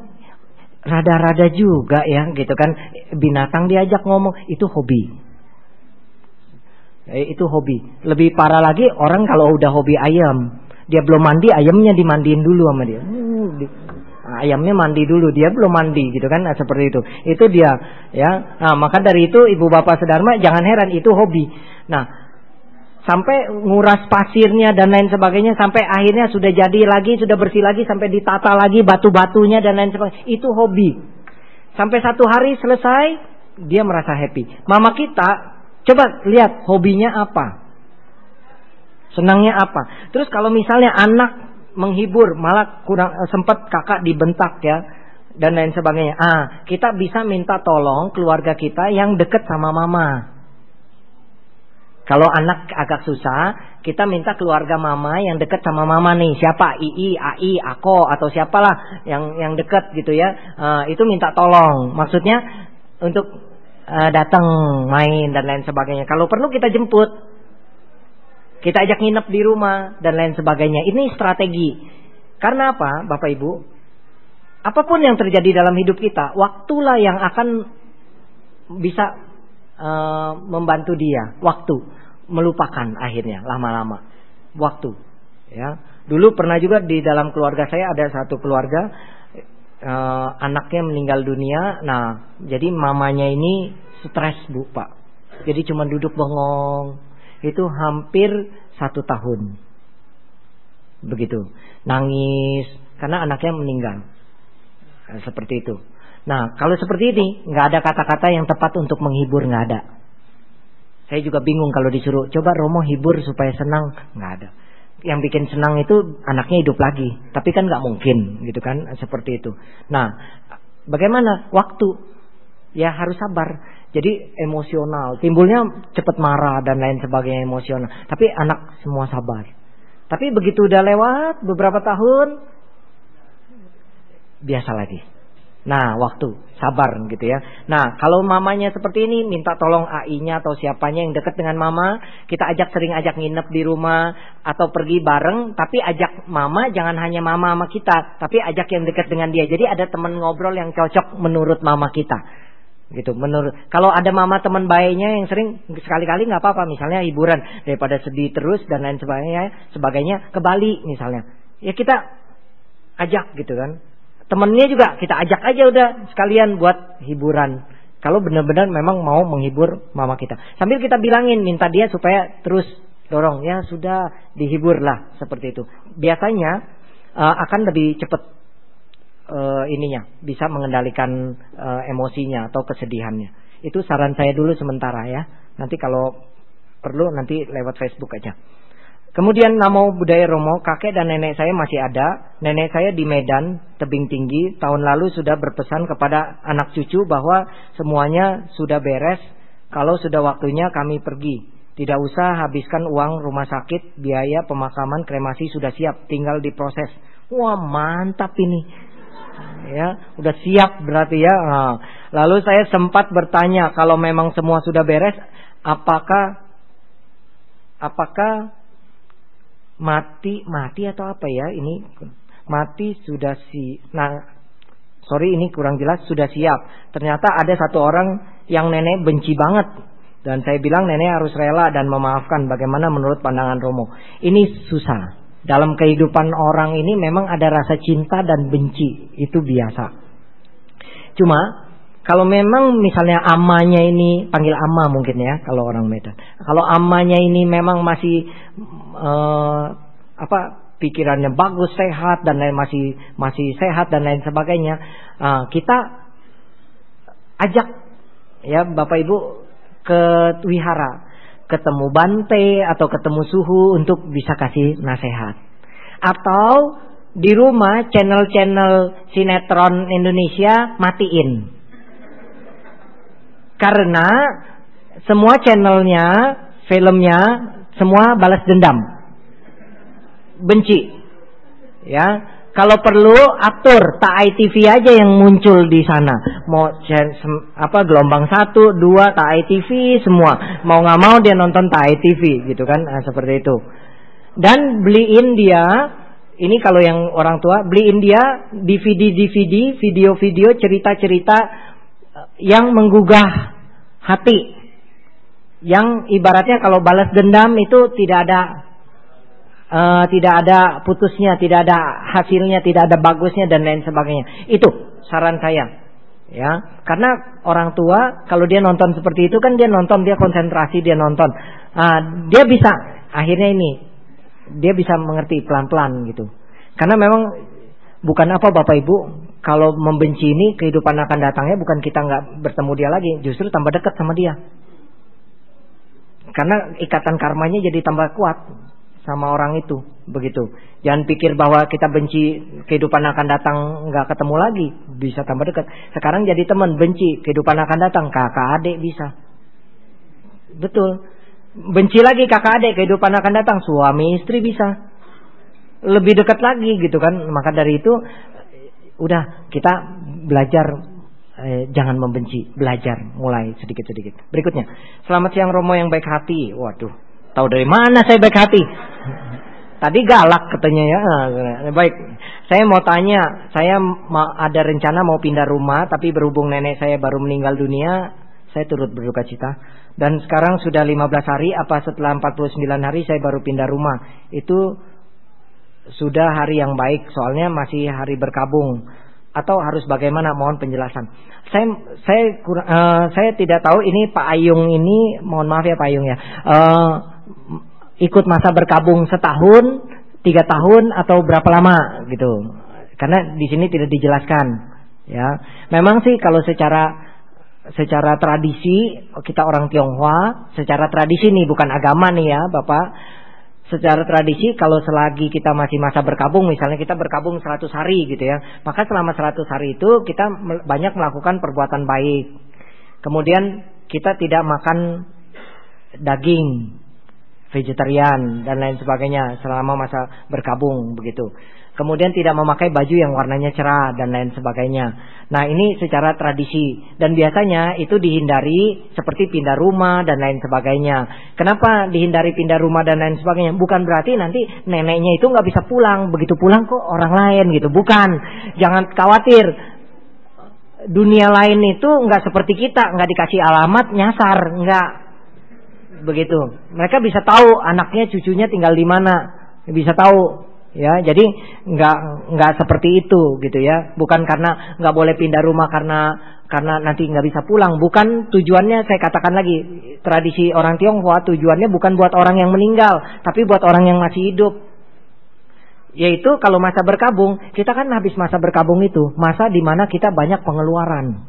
rada-rada juga ya gitu kan, binatang diajak ngomong, itu hobi. Itu hobi. Lebih parah lagi orang kalau udah hobi ayam, dia belum mandi, ayamnya dimandiin dulu sama dia. Ayamnya mandi dulu, dia belum mandi gitu kan, seperti itu. Itu dia ya. Nah, maka dari itu ibu bapak sedharma jangan heran, itu hobi. Nah, sampai nguras pasirnya dan lain sebagainya, sampai akhirnya sudah jadi lagi, sudah bersih lagi, sampai ditata lagi batu-batunya dan lain sebagainya. Itu hobi. Sampai satu hari selesai, dia merasa happy. Mama kita, coba lihat hobinya apa, senangnya apa. Terus kalau misalnya anak menghibur, malah kurang sempat kakak dibentak ya, dan lain sebagainya. Kita bisa minta tolong keluarga kita yang dekat sama mama. Kalau anak agak susah, kita minta keluarga mama yang dekat sama mama nih. Siapa? Ii, Ai, Ako, atau siapalah yang dekat gitu ya. Itu minta tolong. Maksudnya untuk datang, main, dan lain sebagainya. Kalau perlu kita jemput. Kita ajak nginep di rumah, dan lain sebagainya. Ini strategi. Karena apa, Bapak Ibu? Apapun yang terjadi dalam hidup kita, waktulah yang akan bisa membantu dia. Waktu melupakan akhirnya lama-lama waktu ya. Dulu pernah juga di dalam keluarga saya ada satu keluarga, anaknya meninggal dunia. Nah, jadi mamanya ini stres Bu, Pak. Jadi cuma duduk bengong. Itu hampir 1 tahun. Begitu. Nangis karena anaknya meninggal. Seperti itu. Nah, kalau seperti ini nggak ada kata-kata yang tepat untuk menghibur, nggak ada. Saya juga bingung kalau disuruh coba Romo hibur supaya senang, nggak ada. Yang bikin senang itu anaknya hidup lagi, tapi kan nggak mungkin, gitu kan, seperti itu. Nah, bagaimana? Waktu, ya harus sabar. Jadi emosional, timbulnya cepat marah dan lain sebagainya emosional. Tapi anak semua sabar. Tapi begitu udah lewat beberapa tahun, biasa lagi. Nah, waktu, sabar gitu ya. Nah, kalau mamanya seperti ini, minta tolong AI-nya atau siapanya yang dekat dengan mama. Kita sering ajak nginep di rumah atau pergi bareng. Tapi ajak mama, jangan hanya mama sama kita, tapi ajak yang dekat dengan dia. Jadi ada teman ngobrol yang cocok menurut mama kita. Gitu, kalau ada mama teman baiknya yang sering sekali-kali nggak apa-apa, misalnya hiburan daripada sedih terus dan lain sebagainya ke Bali misalnya. Ya kita ajak gitu kan. Temennya juga kita ajak aja udah sekalian buat hiburan. Kalau benar-benar memang mau menghibur mama kita. Sambil kita bilangin, minta dia supaya terus dorong. Ya sudah, dihibur lah seperti itu. Biasanya akan lebih cepat bisa mengendalikan emosinya atau kesedihannya. Itu saran saya dulu sementara ya. Nanti kalau perlu nanti lewat Facebook aja. Kemudian Namo Buddhaya Romo, kakek dan nenek saya masih ada. Nenek saya di Medan, tebing tinggi. Tahun lalu sudah berpesan kepada anak cucu bahwa semuanya sudah beres. Kalau sudah waktunya kami pergi. Tidak usah habiskan uang rumah sakit, biaya pemakaman, kremasi sudah siap, tinggal diproses. Wah, mantap ini. Ya, udah siap berarti ya. Nah, lalu saya sempat bertanya, kalau memang semua sudah beres, apakah mati atau apa ya ini? Mati sudah ini kurang jelas, sudah siap. Ternyata ada satu orang yang nenek benci banget. Dan saya bilang nenek harus rela dan memaafkan. Bagaimana menurut pandangan Romo? Ini susah. Dalam kehidupan orang ini memang ada rasa cinta dan benci. Itu biasa. Cuma kalau memang misalnya amanya ini, panggil ama mungkin ya kalau orang Medan. Kalau amanya ini memang masih pikirannya bagus, sehat dan lain masih sehat dan lain sebagainya, kita ajak ya Bapak Ibu ke wihara, ketemu bante atau ketemu suhu untuk bisa kasih nasihat. Atau di rumah channel-channel sinetron Indonesia matiin. Karena semua channelnya, filmnya, semua balas dendam, benci. Ya, kalau perlu atur TAI TV aja yang muncul di sana. Mau gelombang 1, 2 TAI TV semua. Mau nggak mau dia nonton TAI TV, gitu kan? Nah, seperti itu. Dan beliin dia, ini kalau yang orang tua, beliin dia DVD, video-video, cerita-cerita yang menggugah hati, yang ibaratnya kalau balas dendam itu tidak ada putusnya, tidak ada hasilnya, tidak ada bagusnya dan lain sebagainya. Itu saran saya, ya. Karena orang tua kalau dia nonton seperti itu kan dia konsentrasi, dia nonton, dia bisa akhirnya dia bisa mengerti pelan-pelan gitu. Karena memang bukan apa Bapak Ibu, kalau membenci ini kehidupan akan datangnya bukan kita nggak bertemu dia lagi, justru tambah dekat sama dia. Karena ikatan karmanya jadi tambah kuat sama orang itu, begitu. Jangan pikir bahwa kita benci kehidupan akan datang nggak ketemu lagi, bisa tambah dekat. Sekarang jadi teman, benci kehidupan akan datang, kakak adik bisa. Betul. Benci lagi kakak adik kehidupan akan datang, suami istri bisa. Lebih dekat lagi gitu kan. Maka dari itu udah kita belajar jangan membenci, belajar mulai sedikit-sedikit. Berikutnya, selamat siang Romo yang baik hati. Waduh, tahu dari mana saya baik hati? Tadi galak katanya ya. Baik, saya mau tanya, saya ada rencana mau pindah rumah, tapi berhubung nenek saya baru meninggal dunia, saya turut berduka cita. Dan sekarang sudah 15 hari, apa setelah 49 hari saya baru pindah rumah. Itu sudah hari yang baik, soalnya masih hari berkabung. atau harus bagaimana? Mohon penjelasan. Saya tidak tahu ini Pak Ayung ini, mohon maaf ya Pak Ayung ya, ikut masa berkabung setahun, 3 tahun atau berapa lama gitu. Karena di sini tidak dijelaskan ya. Memang sih kalau secara tradisi kita orang Tionghoa, secara tradisi nih bukan agama nih ya Bapak. Secara tradisi kalau selagi kita masih masa berkabung, misalnya kita berkabung 100 hari gitu ya, maka selama 100 hari itu kita banyak melakukan perbuatan baik. Kemudian kita tidak makan daging, vegetarian dan lain sebagainya selama masa berkabung begitu. Kemudian tidak memakai baju yang warnanya cerah dan lain sebagainya. Nah ini secara tradisi. Dan biasanya itu dihindari seperti pindah rumah dan lain sebagainya. Kenapa dihindari pindah rumah dan lain sebagainya? Bukan berarti nanti neneknya itu nggak bisa pulang. Begitu pulang kok orang lain gitu. Bukan. Jangan khawatir. Dunia lain itu nggak seperti kita. Nggak dikasih alamat nyasar. Nggak. Begitu. Mereka bisa tahu anaknya cucunya tinggal di mana. Bisa tahu. Ya, jadi nggak seperti itu gitu ya. Bukan karena nggak boleh pindah rumah karena nanti nggak bisa pulang. Bukan tujuannya, saya katakan lagi, tradisi orang Tionghoa tujuannya bukan buat orang yang meninggal, tapi buat orang yang masih hidup. Yaitu kalau masa berkabung, kita kan habis masa berkabung itu masa di mana kita banyak pengeluaran.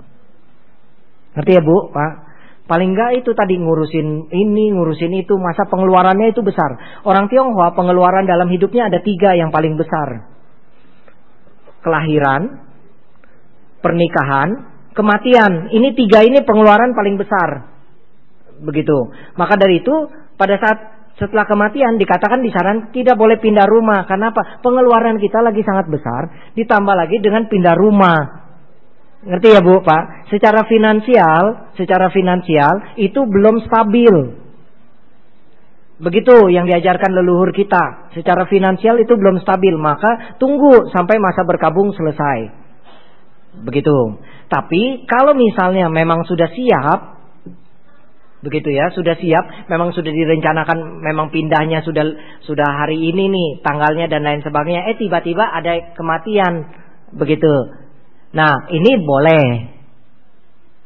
Ngerti ya Bu, Pak? Paling enggak itu tadi ngurusin ini, ngurusin itu, masa pengeluarannya itu besar. Orang Tionghoa pengeluaran dalam hidupnya ada 3 yang paling besar. Kelahiran, pernikahan, kematian. Ini 3 ini pengeluaran paling besar. Begitu. Maka dari itu pada saat setelah kematian dikatakan disarankan tidak boleh pindah rumah. Karena apa? Pengeluaran kita lagi sangat besar, ditambah lagi dengan pindah rumah. Ngerti ya Bu, Pak? Secara finansial itu belum stabil. Begitu yang diajarkan leluhur kita. Secara finansial itu belum stabil, maka tunggu sampai masa berkabung selesai. Begitu. Tapi kalau misalnya memang sudah siap, begitu ya, sudah siap, memang sudah direncanakan, memang pindahnya sudah hari ini nih, tanggalnya dan lain sebagainya, tiba-tiba ada kematian. Begitu. Nah, ini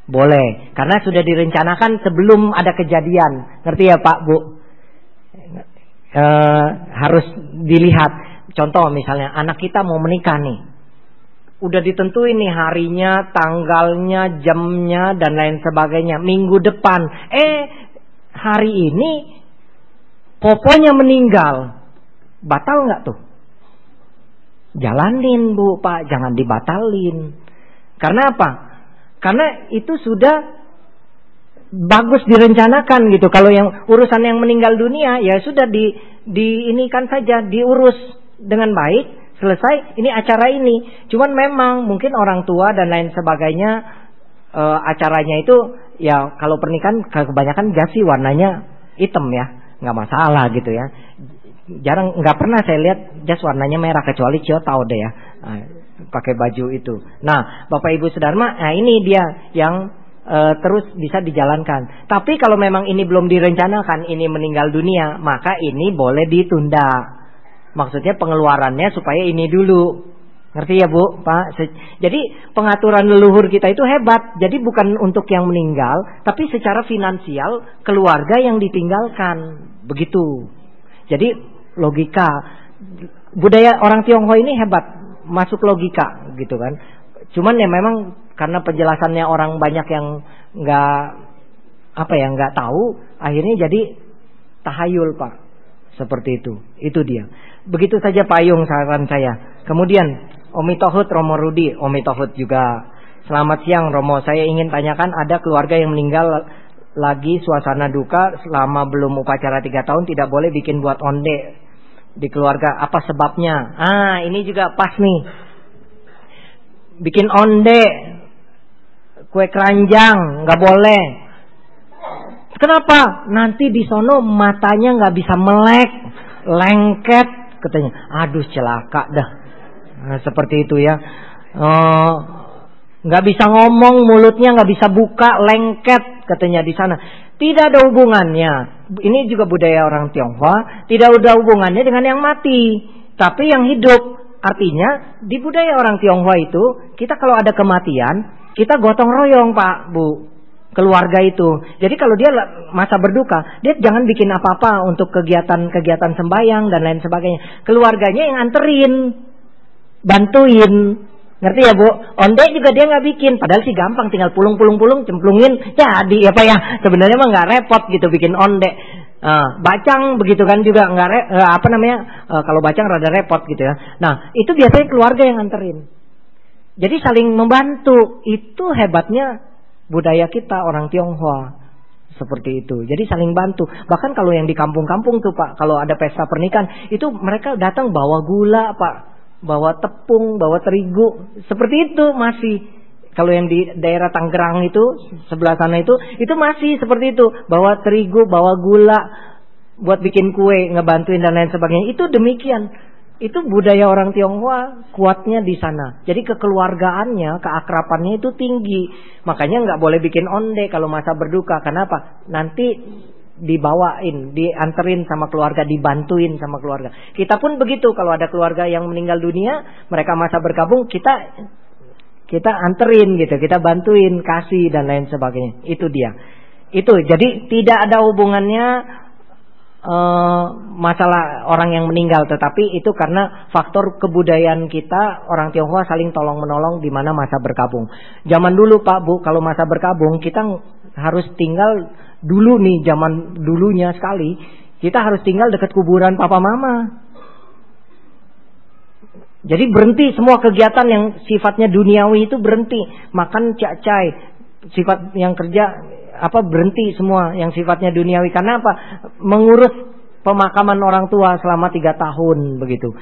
boleh, karena sudah direncanakan sebelum ada kejadian. Ngerti ya Pak, Bu? Harus dilihat. Contoh misalnya, anak kita mau menikah nih. Udah ditentuin nih harinya, tanggalnya, jamnya, dan lain sebagainya. Minggu depan. Hari ini, poponya meninggal. Batal nggak tuh? Jalanin Bu, Pak, jangan dibatalin. Karena apa? Karena itu sudah bagus direncanakan gitu. Kalau yang urusan yang meninggal dunia ya sudah diinikan saja, diurus dengan baik, selesai ini acara ini. Cuman memang mungkin orang tua dan lain sebagainya acaranya itu ya kalau pernikahan kebanyakan jas sih warnanya hitam ya, nggak masalah gitu ya. Jarang, nggak pernah saya lihat jas warnanya merah kecuali Cio tahu deh ya, pakai baju itu. Nah, Bapak Ibu Sedharma, nah ini dia yang terus bisa dijalankan. Tapi kalau memang ini belum direncanakan, ini meninggal dunia, maka ini boleh ditunda. Maksudnya pengeluarannya supaya ini dulu. Ngerti ya Bu, Pak? Jadi pengaturan leluhur kita itu hebat. Jadi bukan untuk yang meninggal, tapi secara finansial keluarga yang ditinggalkan. Begitu. Jadi logika budaya orang Tionghoa ini hebat, masuk logika gitu kan. Cuman ya memang karena penjelasannya orang banyak yang nggak tahu, akhirnya jadi tahayul Pak, seperti itu dia. Begitu saja payung saran saya. Kemudian Omi Tohut Romo Rudi, Omi Tohut juga. Selamat siang Romo, saya ingin tanyakan, ada keluarga yang meninggal lagi suasana duka selama belum upacara 3 tahun tidak boleh bikin buat onde di keluarga. Apa sebabnya? Ini juga pas nih. Bikin onde, kue keranjang nggak boleh. Kenapa? Nanti di sono matanya nggak bisa melek, lengket katanya. Aduh celaka dah. Nah, seperti itu ya. Nggak bisa ngomong, mulutnya nggak bisa buka, lengket katanya di sana. Tidak ada hubungannya. Ini juga budaya orang Tionghoa. Tidak ada hubungannya dengan yang mati, tapi yang hidup. Artinya di budaya orang Tionghoa itu, kita kalau ada kematian, kita gotong royong Pak, Bu, keluarga itu. Jadi kalau dia masa berduka, dia jangan bikin apa-apa untuk kegiatan sembahyang dan lain sebagainya. Keluarganya yang anterin, bantuin. Ngerti ya Bu? Onde juga dia nggak bikin, padahal sih gampang, tinggal pulung, cemplungin, jadi apa ya? Sebenarnya mah nggak repot gitu bikin onde. Bacang begitu kan juga nggak kalau bacang rada repot gitu ya. Nah itu biasanya keluarga yang nganterin. Jadi saling membantu, itu hebatnya budaya kita orang Tionghoa seperti itu. Jadi saling bantu. Bahkan kalau yang di kampung-kampung tuh Pak, kalau ada pesta pernikahan itu mereka datang bawa gula Pak, bawa tepung, bawa terigu, seperti itu masih. Kalau yang di daerah Tangerang itu, sebelah sana itu masih seperti itu. Bawa terigu, bawa gula, buat bikin kue, ngebantuin dan lain sebagainya. Itu demikian. Itu budaya orang Tionghoa kuatnya di sana. Jadi kekeluargaannya, keakrabannya itu tinggi. Makanya nggak boleh bikin onde kalau masa berduka. Kenapa? Nanti dibawain, dianterin sama keluarga, dibantuin sama keluarga. Kita pun begitu. Kalau ada keluarga yang meninggal dunia, mereka masa berkabung, kita anterin gitu, kita bantuin, kasih dan lain sebagainya. Itu dia. Itu jadi tidak ada hubungannya masalah orang yang meninggal, tetapi itu karena faktor kebudayaan kita orang Tionghoa saling tolong menolong di mana masa berkabung. Zaman dulu Pak Bu, kalau masa berkabung kita harus tinggal dulu nih, zaman dulunya sekali, kita harus tinggal dekat kuburan papa mama. Jadi berhenti semua kegiatan yang sifatnya duniawi itu berhenti. Makan cak-cai, sifat yang kerja berhenti semua yang sifatnya duniawi. Karena apa? Mengurus pemakaman orang tua selama 3 tahun begitu.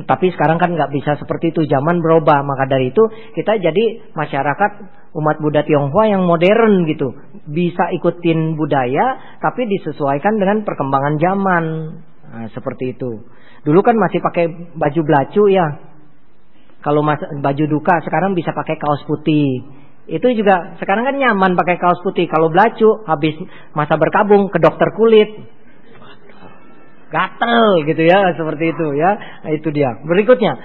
Tapi sekarang kan nggak bisa seperti itu, zaman berubah. Maka dari itu kita jadi masyarakat umat Buddha Tionghoa yang modern gitu. Bisa ikutin budaya tapi disesuaikan dengan perkembangan zaman. Nah, seperti itu. Dulu kan masih pakai baju belacu ya. Kalau baju duka sekarang bisa pakai kaos putih. Itu juga sekarang kan nyaman pakai kaos putih. Kalau belacu habis masa berkabung ke dokter kulit, gatel gitu ya, seperti itu ya. Nah, itu dia. Berikutnya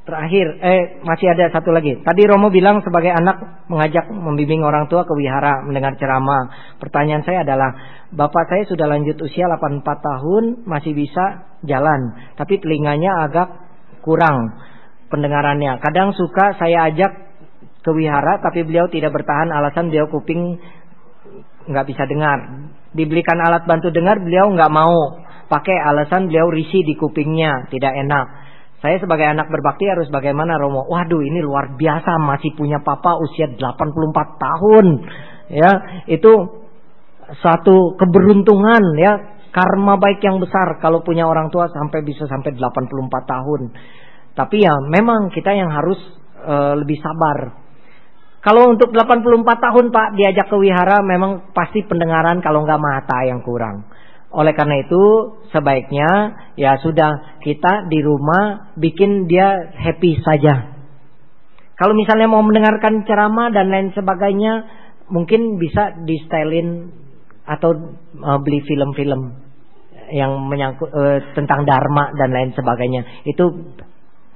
terakhir, masih ada satu lagi. Tadi Romo bilang sebagai anak mengajak membimbing orang tua ke wihara mendengar ceramah. Pertanyaan saya adalah, bapak saya sudah lanjut usia 84 tahun, masih bisa jalan, tapi telinganya agak kurang pendengarannya. Kadang suka saya ajak ke wihara, tapi beliau tidak bertahan, alasan beliau kuping nggak bisa dengar. Dibelikan alat bantu dengar, beliau nggak mau pakai, alasan beliau risih di kupingnya, tidak enak. Saya sebagai anak berbakti harus bagaimana Romo? Waduh, ini luar biasa, masih punya papa usia 84 tahun. Ya, itu satu keberuntungan ya, karma baik yang besar kalau punya orang tua bisa sampai 84 tahun. Tapi ya memang kita yang harus lebih sabar. Kalau untuk 84 tahun Pak diajak ke wihara, memang pasti pendengaran kalau nggak mata yang kurang. Oleh karena itu sebaiknya ya sudah, kita di rumah bikin dia happy saja. Kalau misalnya mau mendengarkan ceramah dan lain sebagainya, mungkin bisa di stylin atau beli film-film yang menyangkut tentang dharma dan lain sebagainya. Itu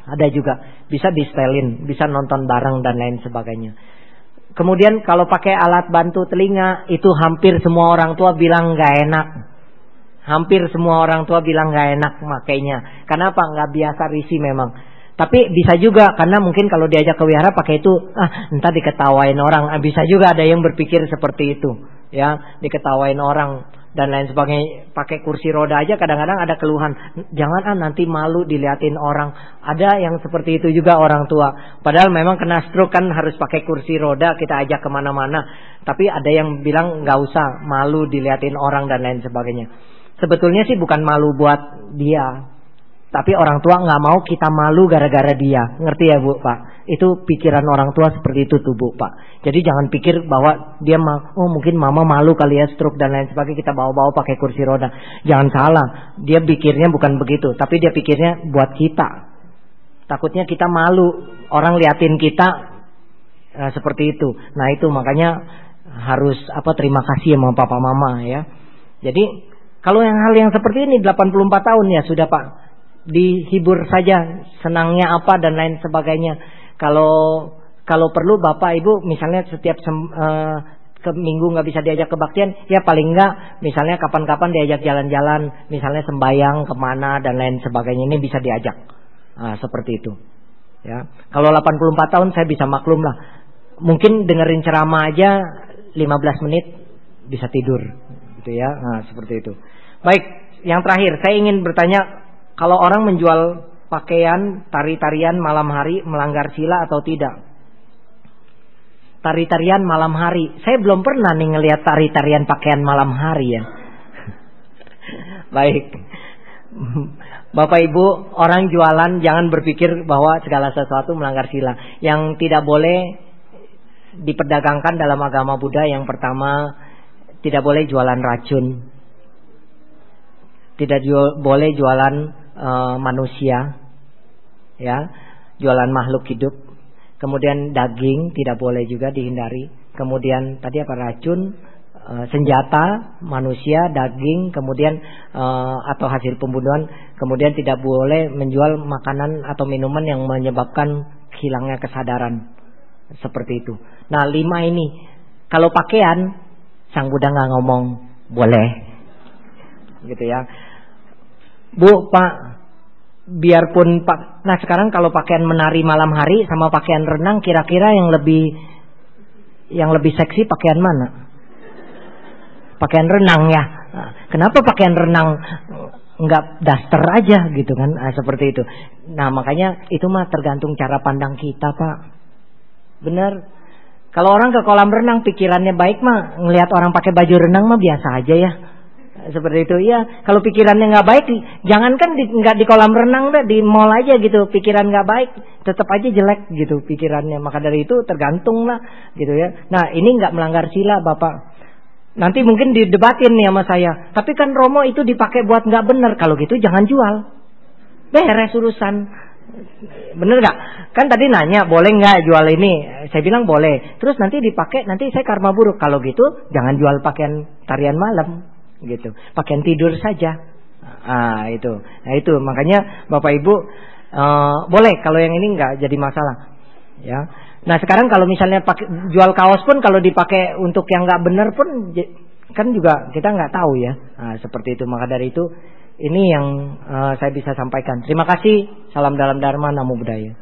ada juga, bisa di stylin, bisa nonton bareng dan lain sebagainya. Kemudian kalau pakai alat bantu telinga, itu hampir semua orang tua bilang nggak enak. Hampir semua orang tua bilang nggak enak makainya. Kenapa? Nggak biasa, risih memang. Tapi bisa juga karena mungkin kalau diajak ke wihara pakai itu, entar diketawain orang. Bisa juga ada yang berpikir seperti itu, ya, diketawain orang dan lain sebagainya. Pakai kursi roda aja kadang-kadang ada keluhan, jangan nanti malu diliatin orang. Ada yang seperti itu juga orang tua. Padahal memang kena stroke kan harus pakai kursi roda, kita ajak kemana-mana. Tapi ada yang bilang nggak usah, malu diliatin orang dan lain sebagainya. Sebetulnya sih bukan malu buat dia, tapi orang tua nggak mau kita malu gara-gara dia. Ngerti ya Bu, Pak? Itu pikiran orang tua seperti itu tuh Bu, Pak. Jadi jangan pikir bahwa dia mungkin mama malu kali ya stroke dan lain sebagainya, kita bawa-bawa pakai kursi roda. Jangan salah, dia pikirnya bukan begitu, tapi dia pikirnya buat kita. Takutnya kita malu, orang liatin kita seperti itu. Nah itu makanya harus terima kasih sama papa mama ya. Jadi kalau hal yang seperti ini 84 tahun ya sudah Pak. dihibur saja, senangnya apa dan lain sebagainya. Kalau perlu Bapak Ibu misalnya setiap ke minggu nggak bisa diajak kebaktian, ya paling nggak misalnya kapan-kapan diajak jalan-jalan, misalnya sembayang kemana dan lain sebagainya, ini bisa diajak. Seperti itu. Ya, kalau 84 tahun saya bisa maklum lah. Mungkin dengerin ceramah aja 15 menit bisa tidur, gitu ya. Seperti itu. Baik, yang terakhir saya ingin bertanya, kalau orang menjual pakaian tari-tarian malam hari melanggar sila atau tidak? Tari-tarian malam hari, saya belum pernah nih ngelihat tari-tarian pakaian malam hari ya. Baik, Bapak Ibu, orang jualan jangan berpikir bahwa segala sesuatu melanggar sila. Yang tidak boleh diperdagangkan dalam agama Buddha, yang pertama tidak boleh jualan racun, tidak boleh jualan manusia, ya, jualan makhluk hidup. Kemudian daging tidak boleh juga dihindari. Kemudian tadi apa, racun, senjata, manusia, daging, kemudian atau hasil pembunuhan. Kemudian tidak boleh menjual makanan atau minuman yang menyebabkan hilangnya kesadaran. Seperti itu. Nah 5 ini. Kalau pakaian, Sang Buddha nggak ngomong boleh, gitu ya. Bu, Pak, biarpun Pak, nah sekarang kalau pakaian menari malam hari sama pakaian renang, kira-kira yang lebih seksi pakaian mana? Pakaian renang ya. Nah, kenapa pakaian renang nggak daster aja gitu kan? Seperti itu. Nah makanya itu mah tergantung cara pandang kita, Pak. Bener. Kalau orang ke kolam renang pikirannya baik mah, ngelihat orang pakai baju renang mah biasa aja ya. Seperti itu ya. Kalau pikirannya nggak baik, jangankan nggak di kolam renang deh, di mall aja gitu. Pikiran nggak baik, tetap aja jelek gitu pikirannya. Maka dari itu tergantung lah gitu ya. Nah ini nggak melanggar sila, Bapak. Nanti mungkin didebatin nih sama saya. Tapi kan Romo itu dipakai buat nggak bener. Kalau gitu jangan jual. Beres urusan. Bener nggak? Kan tadi nanya boleh nggak jual ini? Saya bilang boleh. Terus nanti dipakai, nanti saya karma buruk. Kalau gitu jangan jual pakaian tarian malam. Gitu, pakaian tidur saja. Itu. Nah itu makanya Bapak Ibu boleh, kalau yang ini nggak jadi masalah. Ya. Nah sekarang kalau misalnya jual kaos pun kalau dipakai untuk yang nggak benar pun kan juga kita nggak tahu ya. Seperti itu. Maka dari itu ini yang saya bisa sampaikan. Terima kasih. Salam dalam Dharma, Namo Buddhaya.